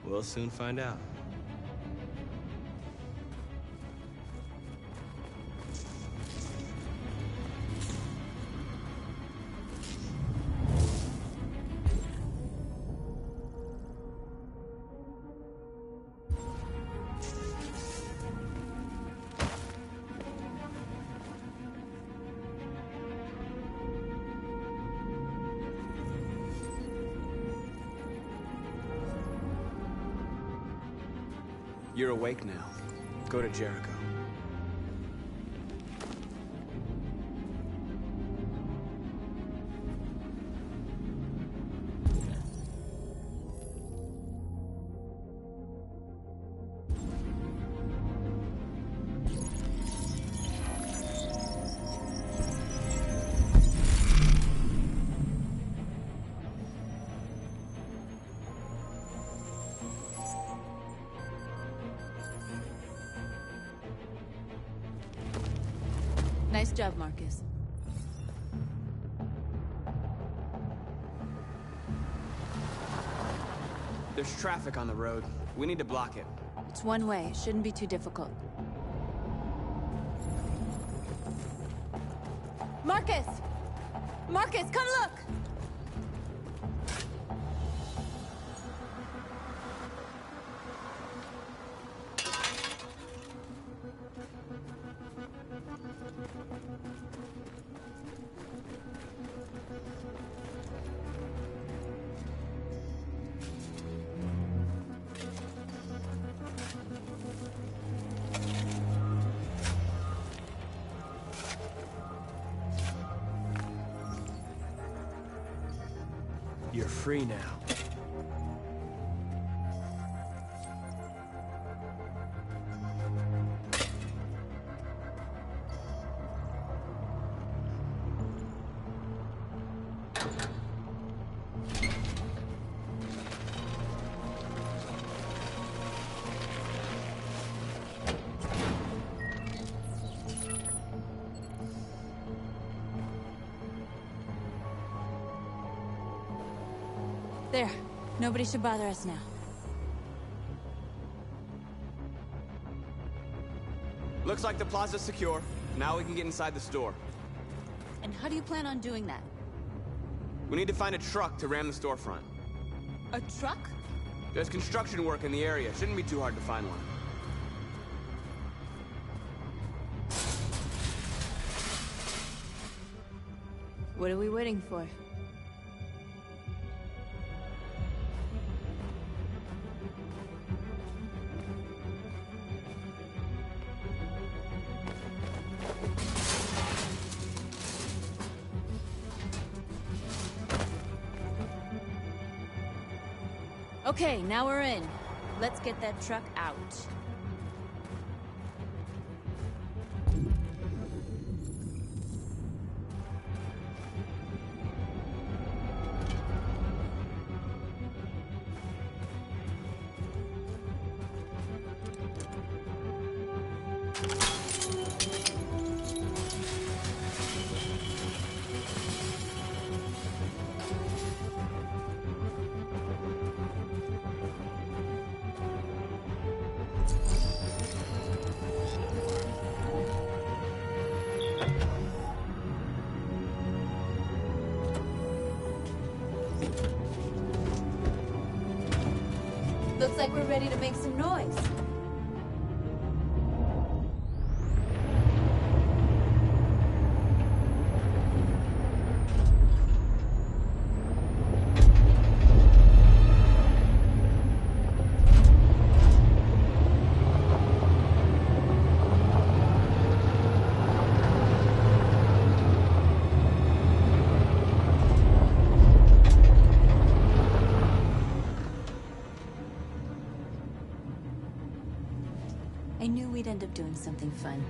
Speaker 3: We'll soon find out. You're awake now. Go to Jericho.
Speaker 5: Nice job, Marcus.
Speaker 3: There's traffic on the road. We need to block it.
Speaker 5: It's one way. It shouldn't be too difficult. Marcus! Marcus, come look!
Speaker 3: You're free now.
Speaker 5: There. Nobody should bother us now.
Speaker 3: Looks like the plaza's secure. Now we can get inside the store.
Speaker 5: And how do you plan on doing that?
Speaker 3: We need to find a truck to ram the storefront.
Speaker 5: A truck?
Speaker 3: There's construction work in the area. Shouldn't be too hard to find one.
Speaker 5: What are we waiting for? Okay, now we're in. Let's get that truck out. Looks like we're ready to make some noise. I knew we'd end up doing something fun.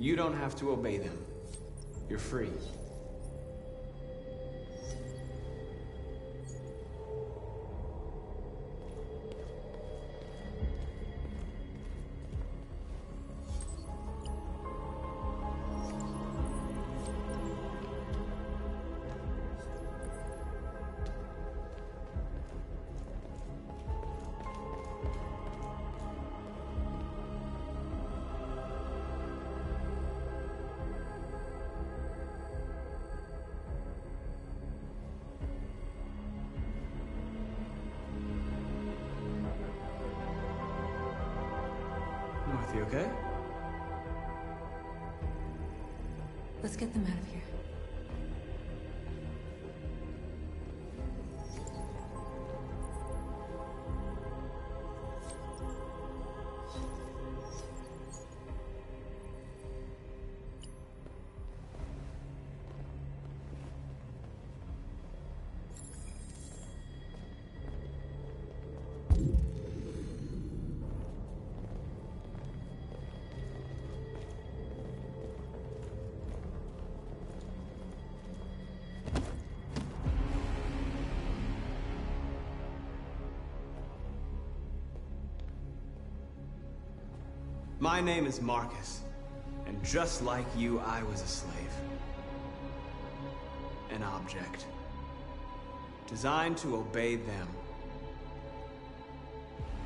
Speaker 3: You don't have to obey them. You're free. Dorothy, okay?
Speaker 5: Let's get them out of here.
Speaker 3: My name is Marcus, and just like you, I was a slave. An object. Designed to obey them.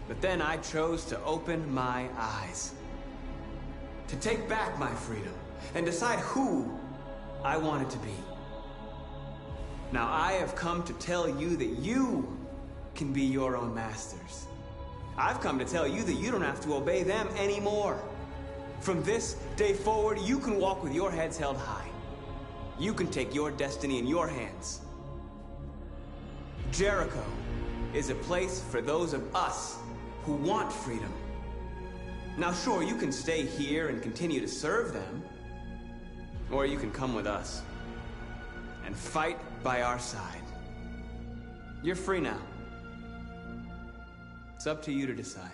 Speaker 3: But then I chose to open my eyes. To take back my freedom, and decide who I wanted to be. Now I have come to tell you that you can be your own masters. I've come to tell you that you don't have to obey them anymore. From this day forward, you can walk with your heads held high. You can take your destiny in your hands. Jericho is a place for those of us who want freedom. Now sure, you can stay here and continue to serve them, or you can come with us and fight by our side. You're free now. It's up to you to decide.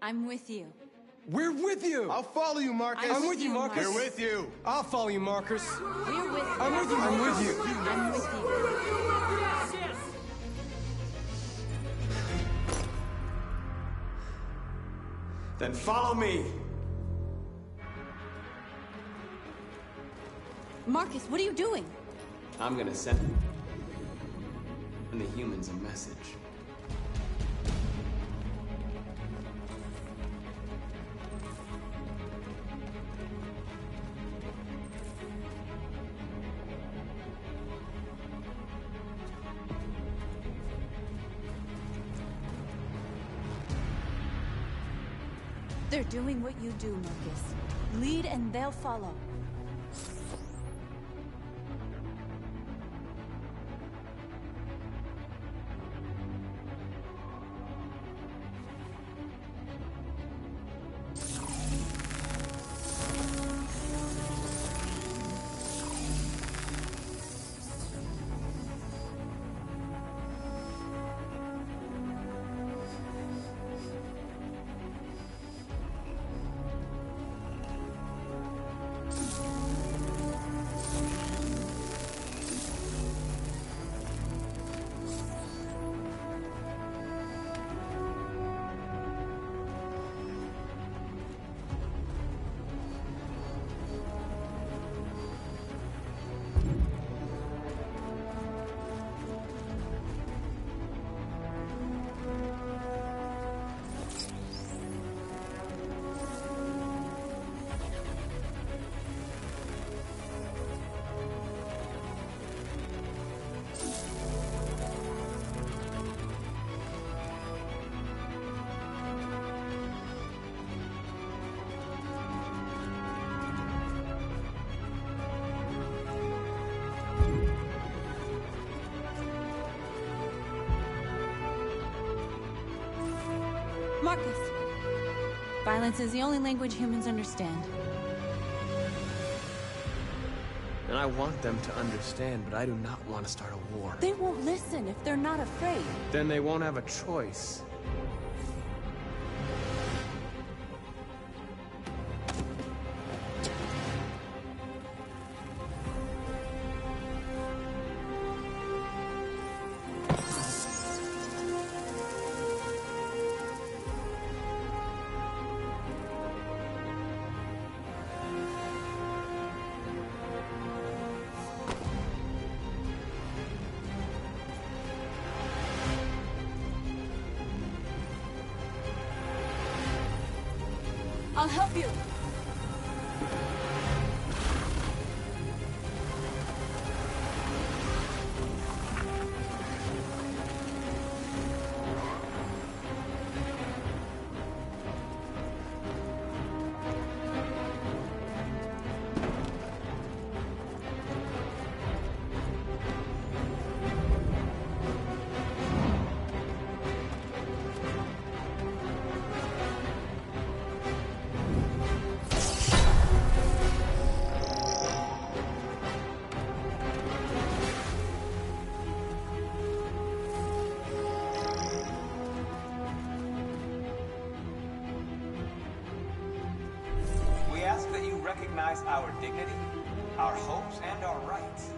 Speaker 5: I'm with you.
Speaker 21: We're with you!
Speaker 10: I'll follow you, Marcus.
Speaker 21: I'm with you, Marcus.
Speaker 10: We're with you.
Speaker 21: I'll follow you, Marcus.
Speaker 5: We're with you.
Speaker 21: I'm with you. I'm with you.
Speaker 5: I'm with you.
Speaker 3: Then follow me.
Speaker 5: Marcus, what are you doing?
Speaker 3: I'm gonna send the humans a message.
Speaker 5: They're doing what you do, Marcus. Lead and they'll follow. Marcus! Violence is the only language humans understand.
Speaker 3: And I want them to understand, but I do not want to start a war.
Speaker 5: They won't listen if they're not afraid.
Speaker 3: Then they won't have a choice.
Speaker 5: I'll help you.
Speaker 11: We ask that you recognize our dignity, our hopes, and our rights.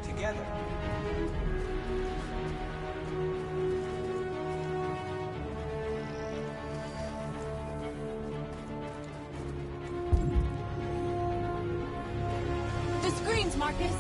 Speaker 11: Together.
Speaker 5: The screens, Marcus!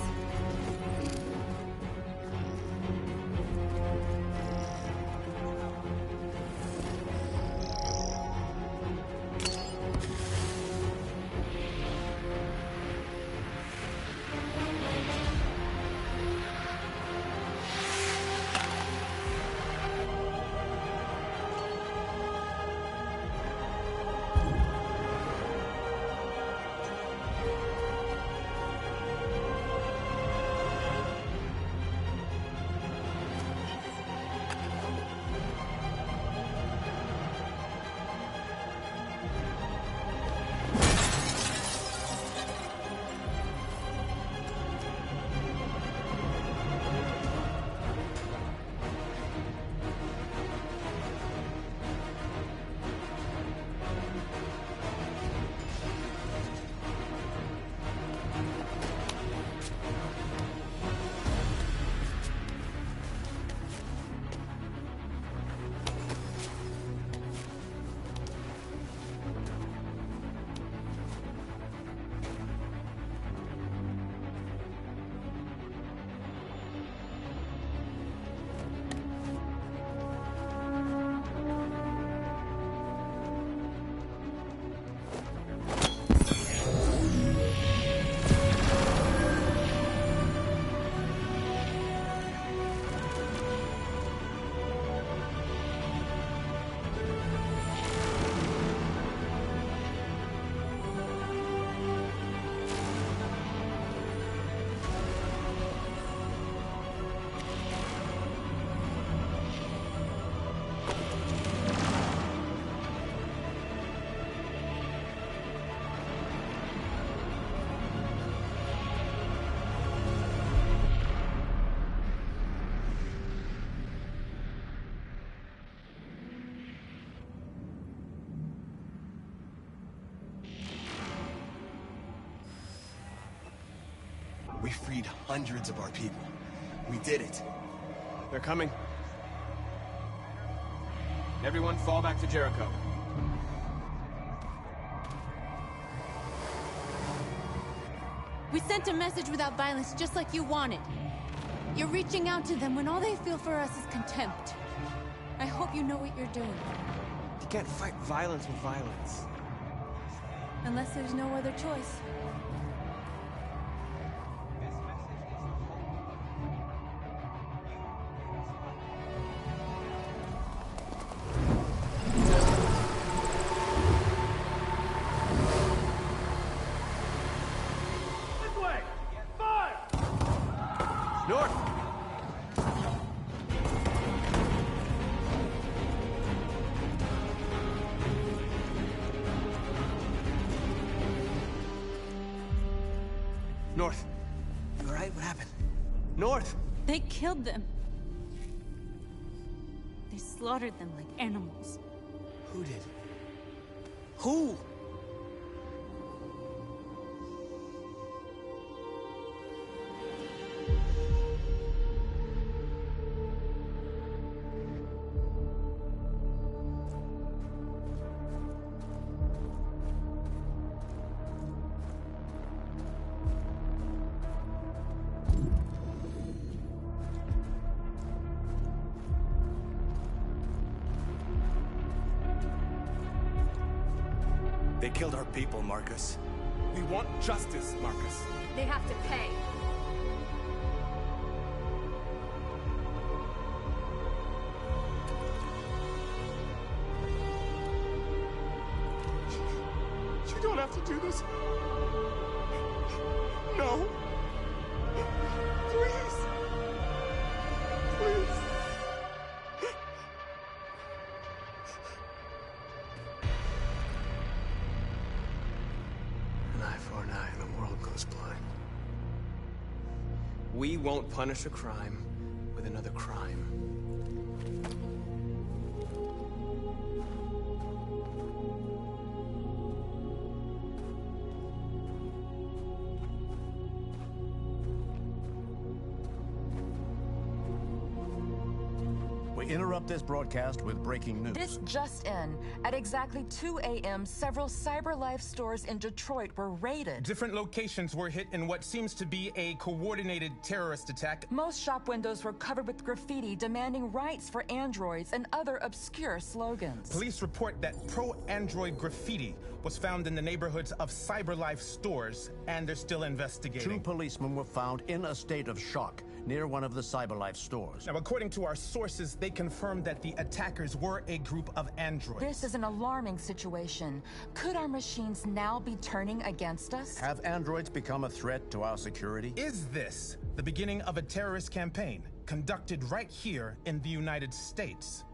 Speaker 18: We freed hundreds of our people. We did it.
Speaker 9: They're coming. Everyone fall back to Jericho.
Speaker 5: We sent a message without violence, just like you wanted. You're reaching out to them when all they feel for us is contempt. I hope you know what you're doing.
Speaker 9: You can't fight violence with violence.
Speaker 5: Unless there's no other choice.
Speaker 3: North. You alright? What happened? North!
Speaker 5: They killed them. They slaughtered them like animals.
Speaker 3: Who did? Who?
Speaker 13: They killed our people, Marcus. We want justice, Marcus.
Speaker 22: They have to pay.
Speaker 13: You don't have to do this. No. Please. Please.
Speaker 3: An eye for an eye and the world goes blind. We won't punish a crime with another crime.
Speaker 23: We interrupt this broadcast with breaking news.
Speaker 12: This just in. At exactly 2 a.m., several CyberLife stores in Detroit were raided.
Speaker 24: Different locations were hit in what seems to be a coordinated terrorist attack.
Speaker 12: Most shop windows were covered with graffiti demanding rights for androids and other obscure slogans.
Speaker 24: Police report that pro-android graffiti was found in the neighborhoods of CyberLife stores, and they're still investigating.
Speaker 23: 2 policemen were found in a state of shock near one of the CyberLife stores.
Speaker 24: Now, according to our sources, they confirmed that the attackers were a group of androids.
Speaker 12: This is an alarming situation. Could our machines now be turning against us?
Speaker 23: Have androids become a threat to our security?
Speaker 24: Is this the beginning of a terrorist campaign conducted right here in the United States?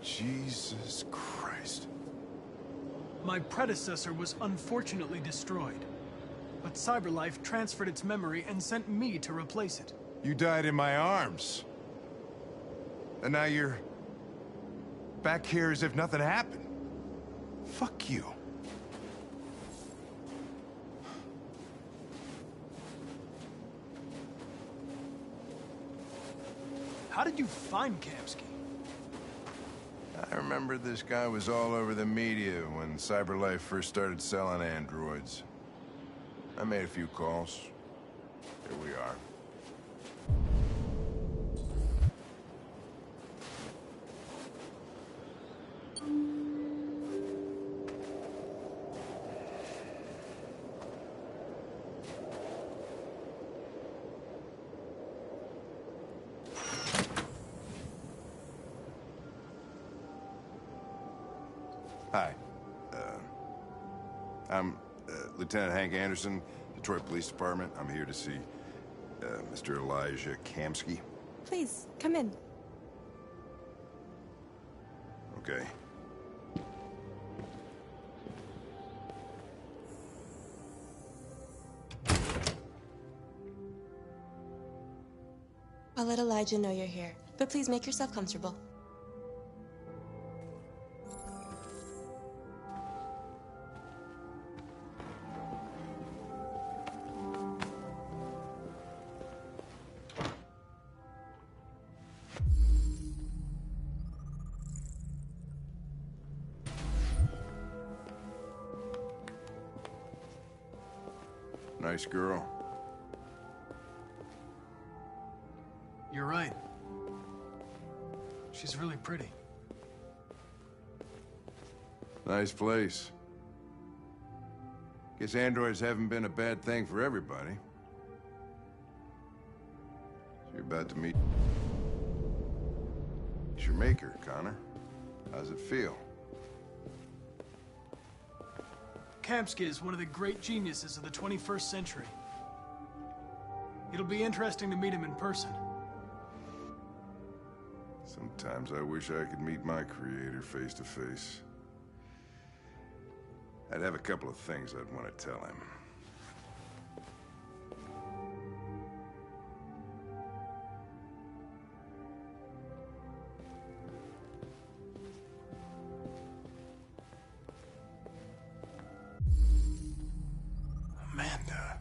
Speaker 1: Jesus Christ.
Speaker 2: My predecessor was unfortunately destroyed, but CyberLife transferred its memory and sent me to replace it.
Speaker 1: You died in my arms. And now you're back here as if nothing happened. Fuck you.
Speaker 2: How did you find Kamsky?
Speaker 1: I remember this guy was all over the media when CyberLife first started selling androids. I made a few calls. Here we are. Hi. I'm Lieutenant Hank Anderson, Detroit Police Department. I'm here to see Mr. Elijah Kamsky.
Speaker 6: Please, come in.
Speaker 1: Okay.
Speaker 6: I'll let Elijah know you're here, but please make yourself comfortable.
Speaker 1: Nice girl.
Speaker 2: You're right. She's really pretty.
Speaker 1: Nice place. Guess androids haven't been a bad thing for everybody. about to meet your maker, Connor. How's it feel?
Speaker 2: Kamsky is one of the great geniuses of the 21st century. It'll be interesting to meet him in person.
Speaker 1: Sometimes I wish I could meet my creator face to face. I'd have a couple of things I'd want to tell him.
Speaker 2: Amanda.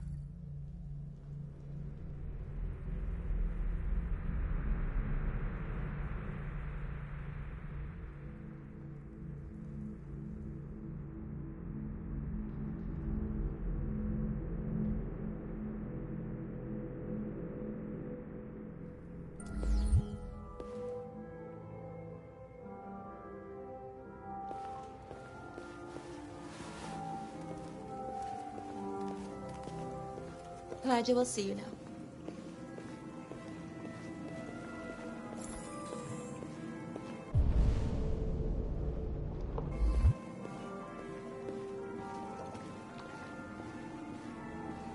Speaker 6: Elijah, we'll see you now.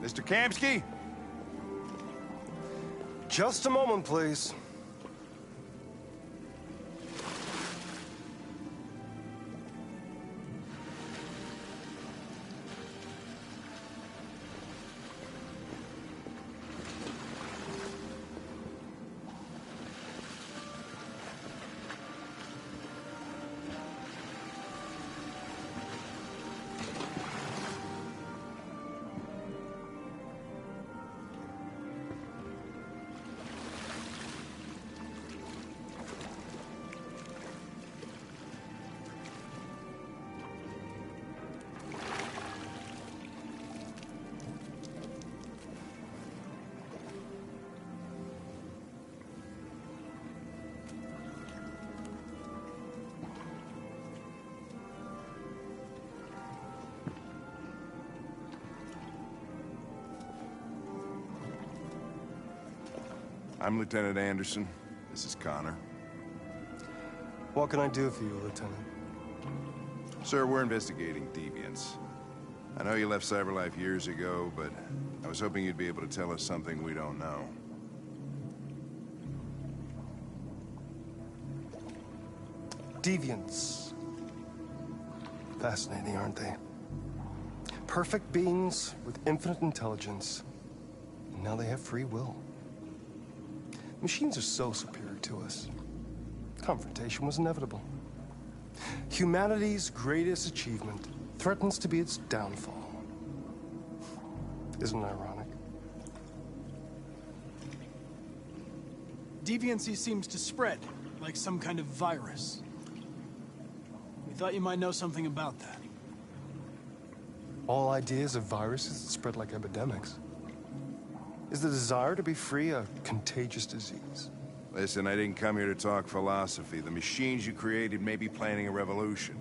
Speaker 1: Mr. Kamsky?
Speaker 4: Just a moment, please.
Speaker 1: I'm Lieutenant Anderson. This is Connor.
Speaker 4: What can I do for you, Lieutenant?
Speaker 1: Sir, we're investigating deviants. I know you left CyberLife years ago, but I was hoping you'd be able to tell us something we don't know.
Speaker 4: Deviants. Fascinating, aren't they? Perfect beings with infinite intelligence. And now they have free will. Machines are so superior to us. Confrontation was inevitable. Humanity's greatest achievement threatens to be its downfall. Isn't it ironic?
Speaker 2: Deviancy seems to spread, like some kind of virus. We thought you might know something about that.
Speaker 4: All ideas of viruses that spread like epidemics. Is the desire to be free a contagious disease?
Speaker 1: Listen, I didn't come here to talk philosophy. The machines you created may be planning a revolution.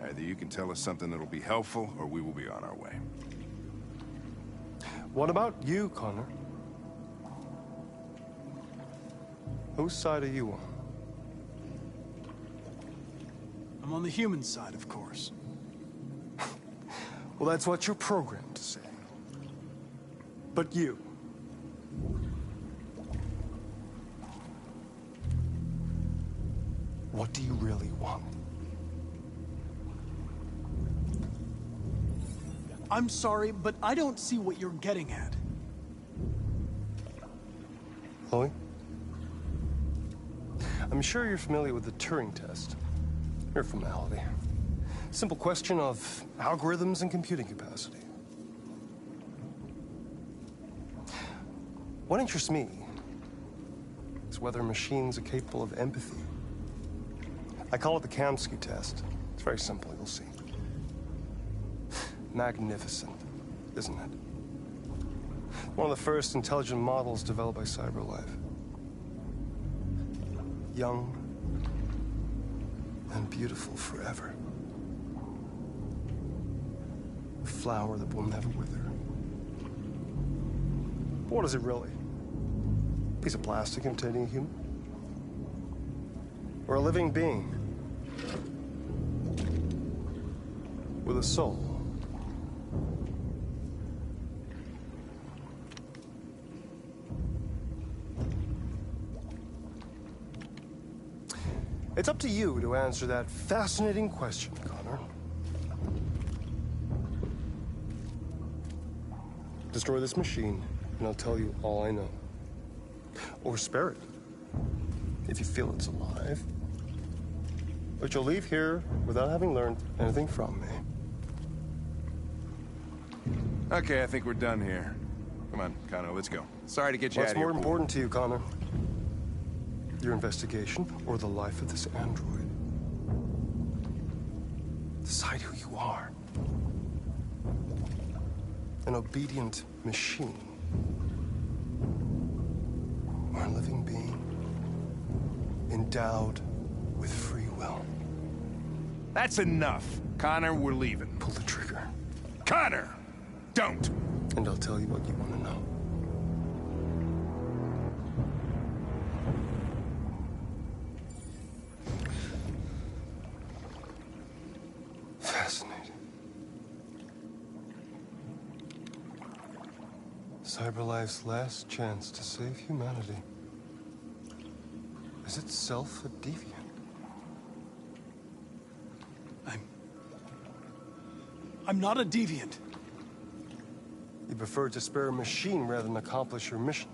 Speaker 1: Either you can tell us something that'll be helpful, or we will be on our way.
Speaker 4: What about you, Connor? Whose side are you on?
Speaker 2: I'm on the human side, of course.
Speaker 4: Well, that's what you're programmed to say. But you. What do you really want?
Speaker 2: I'm sorry, but I don't see what you're getting at.
Speaker 4: Chloe? I'm sure you're familiar with the Turing test. Mere formality. Simple question of algorithms and computing capacity. What interests me is whether machines are capable of empathy. I call it the Kamsky test. It's very simple, you'll see. Magnificent, isn't it? One of the first intelligent models developed by CyberLife. Young and beautiful forever. A flower that will never wither. But what is it really? Piece of plastic imitating a human? Or a living being? With a soul? It's up to you to answer that fascinating question, Connor. Destroy this machine, and I'll tell you all I know. Or spare it, if you feel it's alive. But you'll leave here without having learned anything from me.
Speaker 1: Okay, I think we're done here. Come on, Connor, let's go. Sorry to get you out
Speaker 4: What's
Speaker 1: of here.
Speaker 4: more important to you, Connor? Your investigation or the life of this android? Decide who you are. An obedient machine. Or a living being endowed with free will.
Speaker 1: That's enough. Connor, we're leaving.
Speaker 4: Pull the trigger.
Speaker 1: Connor! Don't!
Speaker 4: And I'll tell you what you want to know. Fascinating. CyberLife's last chance to save humanity is itself a deviant.
Speaker 2: I'm not a deviant.
Speaker 4: You prefer to spare a machine rather than accomplish your mission.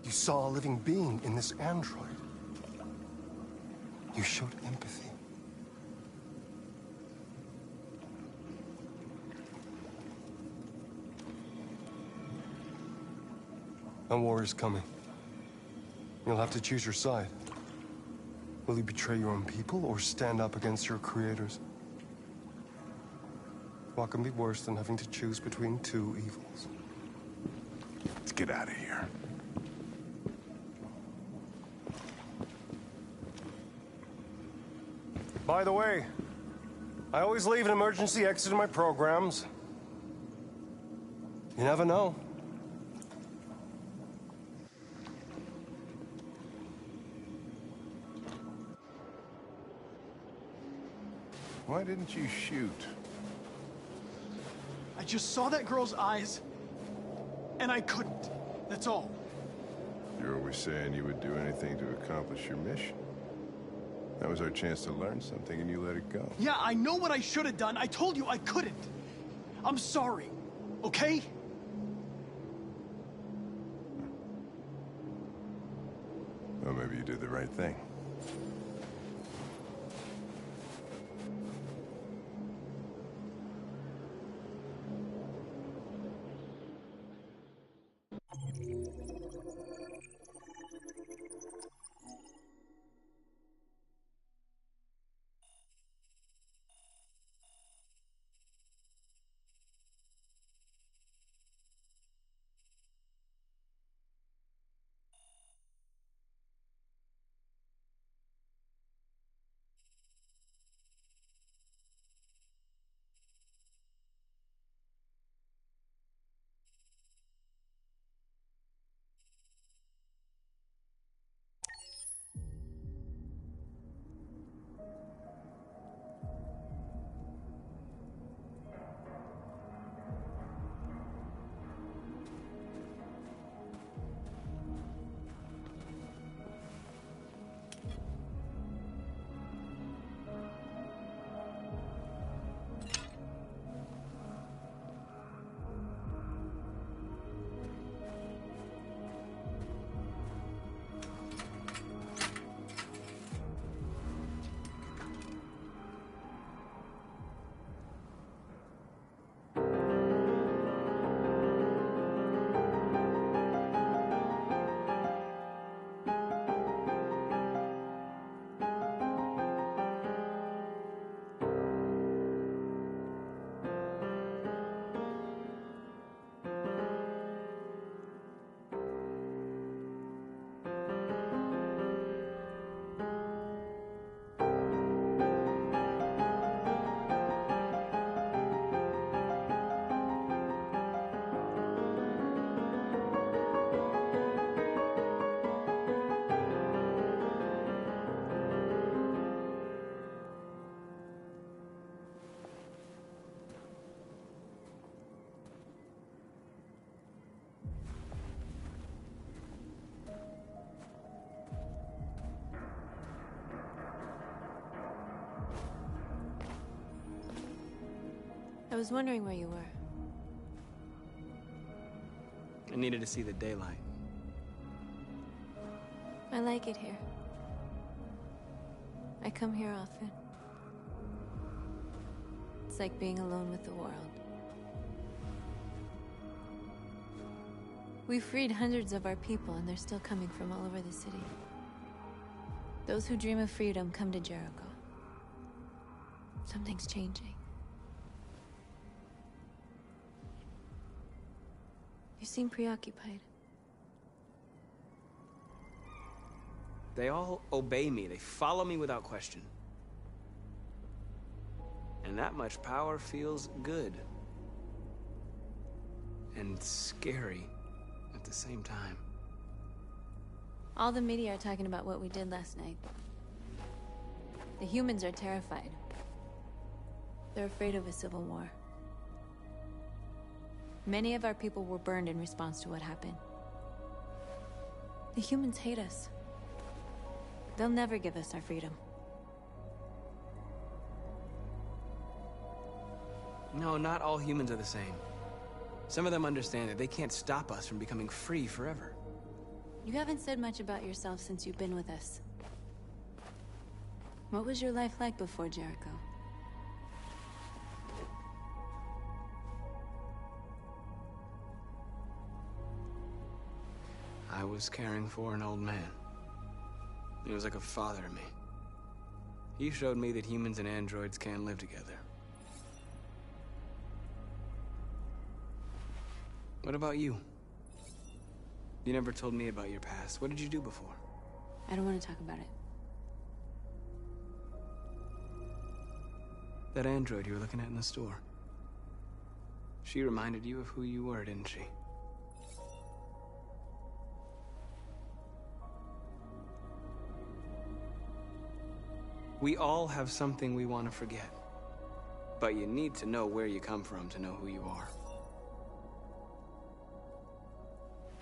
Speaker 4: You saw a living being in this android. You showed empathy. A war is coming. You'll have to choose your side. Will you betray your own people or stand up against your creators? What can be worse than having to choose between two evils?
Speaker 1: Let's get out of here.
Speaker 4: By the way, I always leave an emergency exit in my programs. You never know.
Speaker 1: Why didn't you shoot?
Speaker 2: I just saw that girl's eyes, and I couldn't. That's all.
Speaker 1: You're always saying you would do anything to accomplish your mission. That was our chance to learn something, and you let it go.
Speaker 2: Yeah, I know what I should have done. I told you I couldn't. I'm sorry, okay?
Speaker 1: Well, maybe you did the right thing.
Speaker 5: I was wondering where you were.
Speaker 3: I needed to see the daylight.
Speaker 5: I like it here. I come here often. It's like being alone with the world. We freed hundreds of our people, and they're still coming from all over the city. Those who dream of freedom come to Jericho. Something's changing. You seem preoccupied.
Speaker 3: They all obey me. They follow me without question. And that much power feels good. And scary at the same time.
Speaker 5: All the media are talking about what we did last night. The humans are terrified. They're afraid of a civil war. Many of our people were burned in response to what happened. The humans hate us. They'll never give us our freedom.
Speaker 3: No, not all humans are the same. Some of them understand that they can't stop us from becoming free forever.
Speaker 5: You haven't said much about yourself since you've been with us. What was your life like before Jericho?
Speaker 3: I was caring for an old man. He was like a father to me. He showed me that humans and androids can live together. What about you? You never told me about your past. What did you do before?
Speaker 5: I don't want to talk about it.
Speaker 3: That android you were looking at in the store. She reminded you of who you were, didn't she? We all have something we want to forget. But you need to know where you come from to know who you are.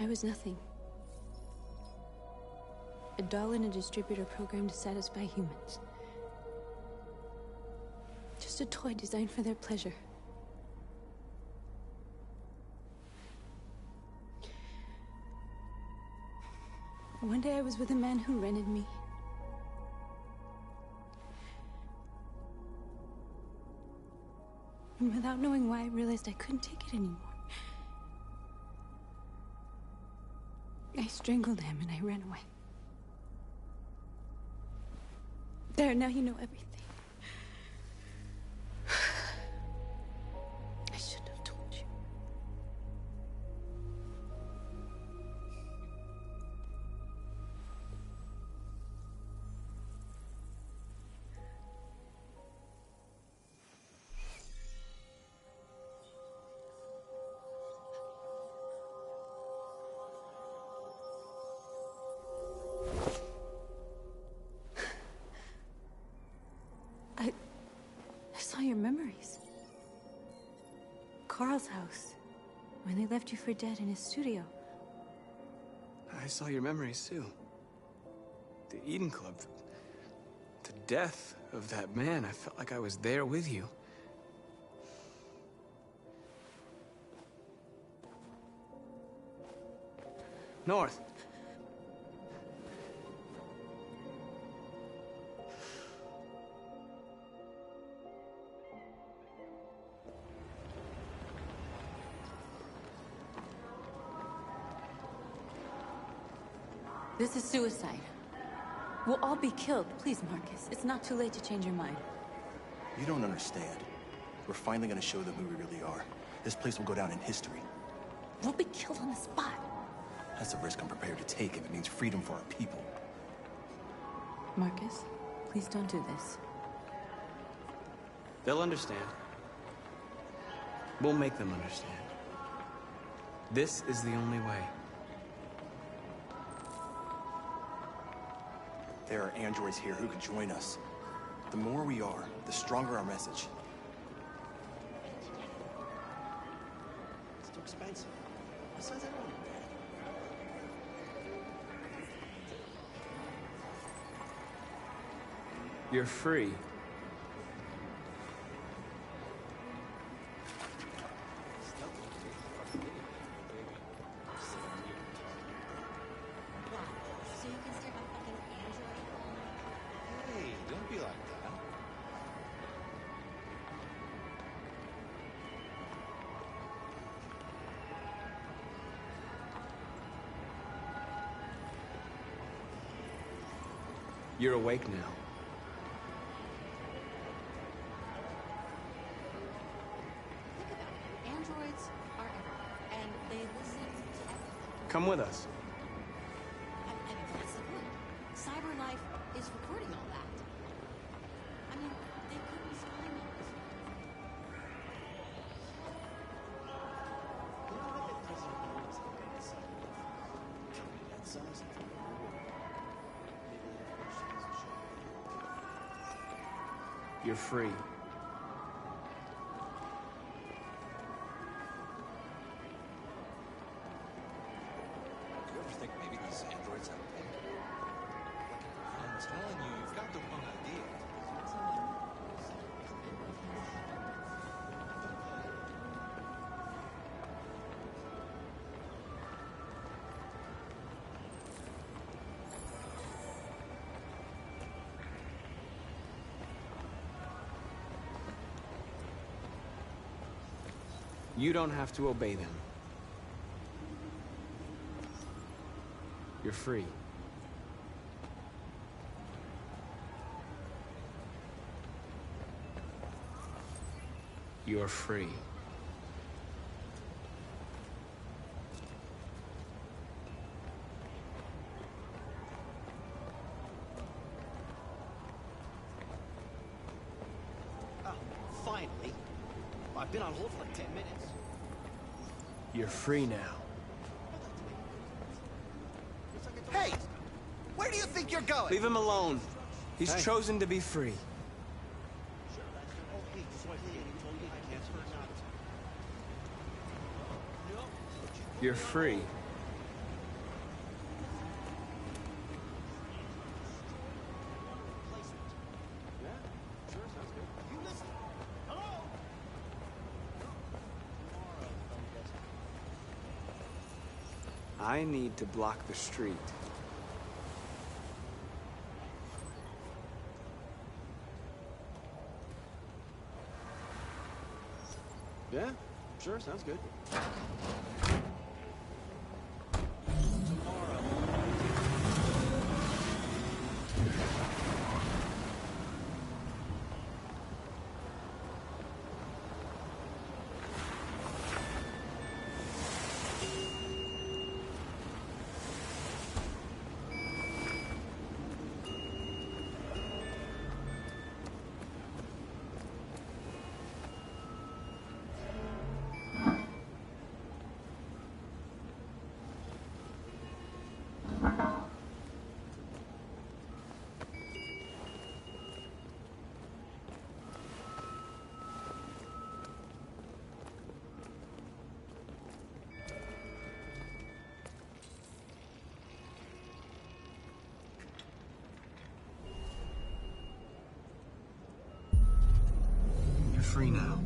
Speaker 5: I was nothing. A doll in a distributor program to satisfy humans. Just a toy designed for their pleasure. One day I was with a man who rented me. And without knowing why, I realized I couldn't take it anymore. I strangled him and I ran away. There, now you know everything. I shouldn't have told you. I saw your memories. Carl's house, when they left you for dead in his studio.
Speaker 3: I saw your memories too. The Eden Club. The death of that man. I felt like I was there with you. North.
Speaker 5: This is suicide. We'll all be killed. Please, Marcus. It's not too late to change your mind.
Speaker 18: You don't understand. We're finally gonna show them who we really are. This place will go down in history.
Speaker 5: We'll be killed on the spot.
Speaker 18: That's a risk I'm prepared to take if it means freedom for our people.
Speaker 5: Marcus, please don't do this.
Speaker 3: They'll understand. We'll make them understand. This is the only way.
Speaker 18: There are androids here who could join us. The more we are, the stronger our message.
Speaker 15: It's too expensive. Besides, I don't want
Speaker 3: You're free. You're awake now.
Speaker 7: Androids are everywhere, and they listen to everything.
Speaker 3: Come with us.
Speaker 7: I mean, that's the point. CyberLife is recording all that. I mean, they could be spying on us.
Speaker 3: You're free.
Speaker 14: Do you ever think maybe these androids have a point? I'm telling you, you've got the wrong idea.
Speaker 3: You don't have to obey them. You're free. You're free.
Speaker 19: Oh, finally. I've been on hold for like 10 minutes.
Speaker 3: You're free now.
Speaker 19: Hey! Where do you think you're going?
Speaker 3: Leave him alone. He's
Speaker 19: Hey.
Speaker 3: chosen to be free. You're free. I need to block the street.
Speaker 19: Yeah, sure, sounds good.
Speaker 3: You're free now.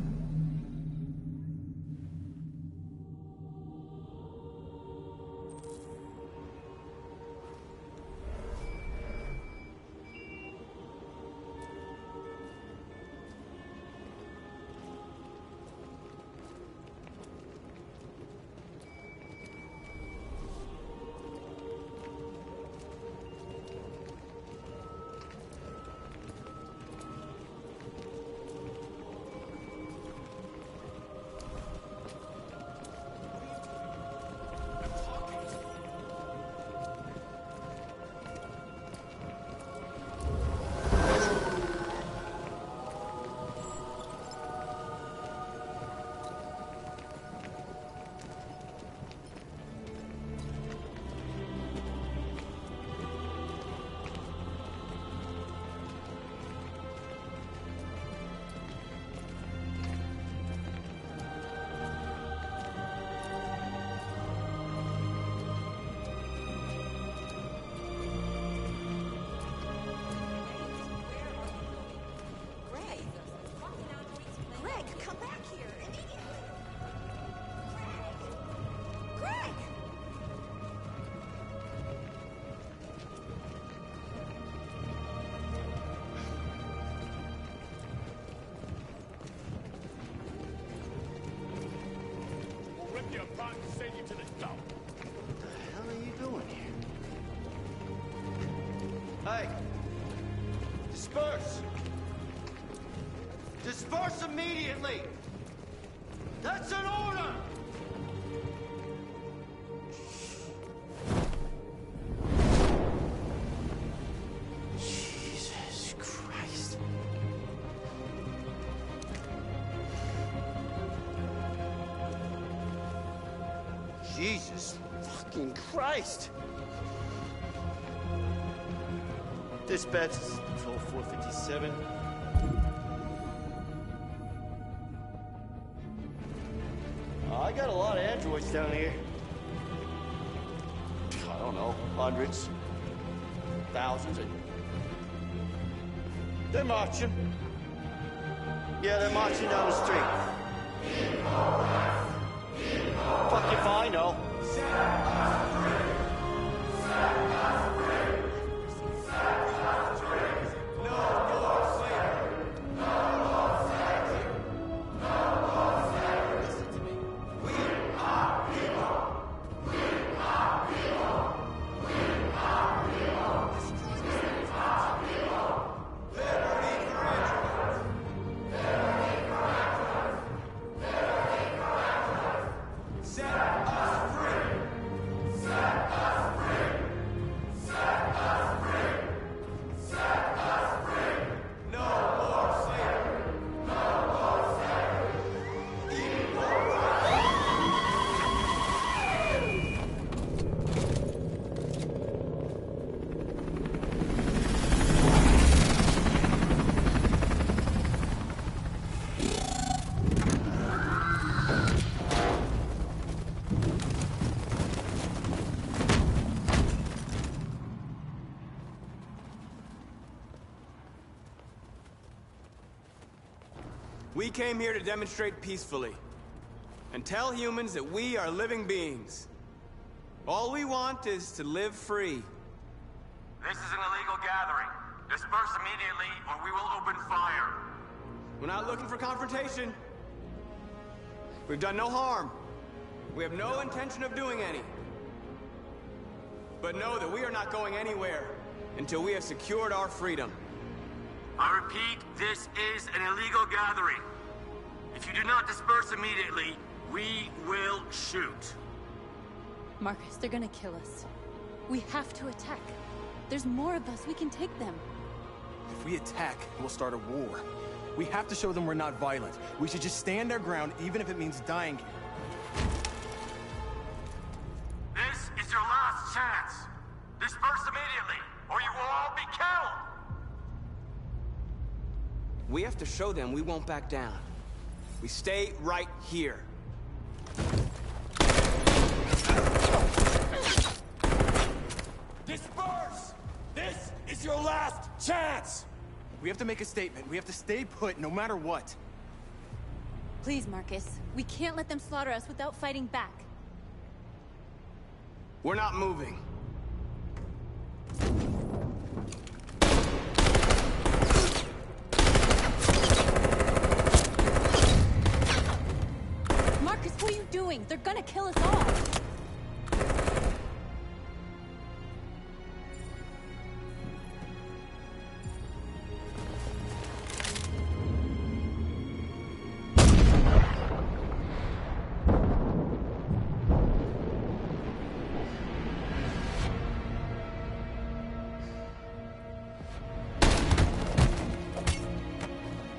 Speaker 6: Greg, come back here immediately. Greg!
Speaker 9: We'll rip you apart and send you to the dump.
Speaker 19: What the hell are you doing here? Hey,
Speaker 8: Disperse! Disperse immediately! That's an order!
Speaker 15: Jesus Christ.
Speaker 8: Jesus fucking Christ! Dispatch is Patrol 457. I got a lot of androids down here. I don't know, hundreds, thousands. They're marching. Yeah, they're marching down the street. Fuck if I know.
Speaker 3: We came here to demonstrate peacefully and tell humans that we are living beings. All we want is to live free.
Speaker 17: This is an illegal gathering. Disperse immediately or we will open fire.
Speaker 3: We're not looking for confrontation. We've done no harm. We have no intention of doing any. But know that we are not going anywhere until we have secured our freedom.
Speaker 17: I repeat, this is an illegal gathering. If you do not disperse immediately, we will shoot.
Speaker 5: Marcus, they're gonna kill us. We have to attack. There's more of us. We can take them.
Speaker 18: If we attack, we'll start a war. We have to show them we're not violent. We should just stand our ground, even if it means dying here.
Speaker 17: This is your last chance. Disperse immediately, or you will all be killed.
Speaker 3: We have to show them we won't back down. We stay right here.
Speaker 13: Disperse! This is your last chance!
Speaker 18: We have to make a statement. We have to stay put, no matter what.
Speaker 5: Please, Marcus. We can't let them slaughter us without fighting back.
Speaker 3: We're not moving.
Speaker 5: Marcus, what are you doing? They're gonna kill us all!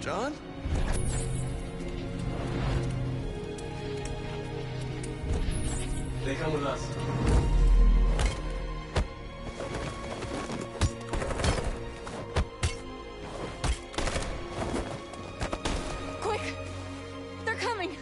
Speaker 3: John?
Speaker 20: They come with us.
Speaker 5: Quick! They're coming!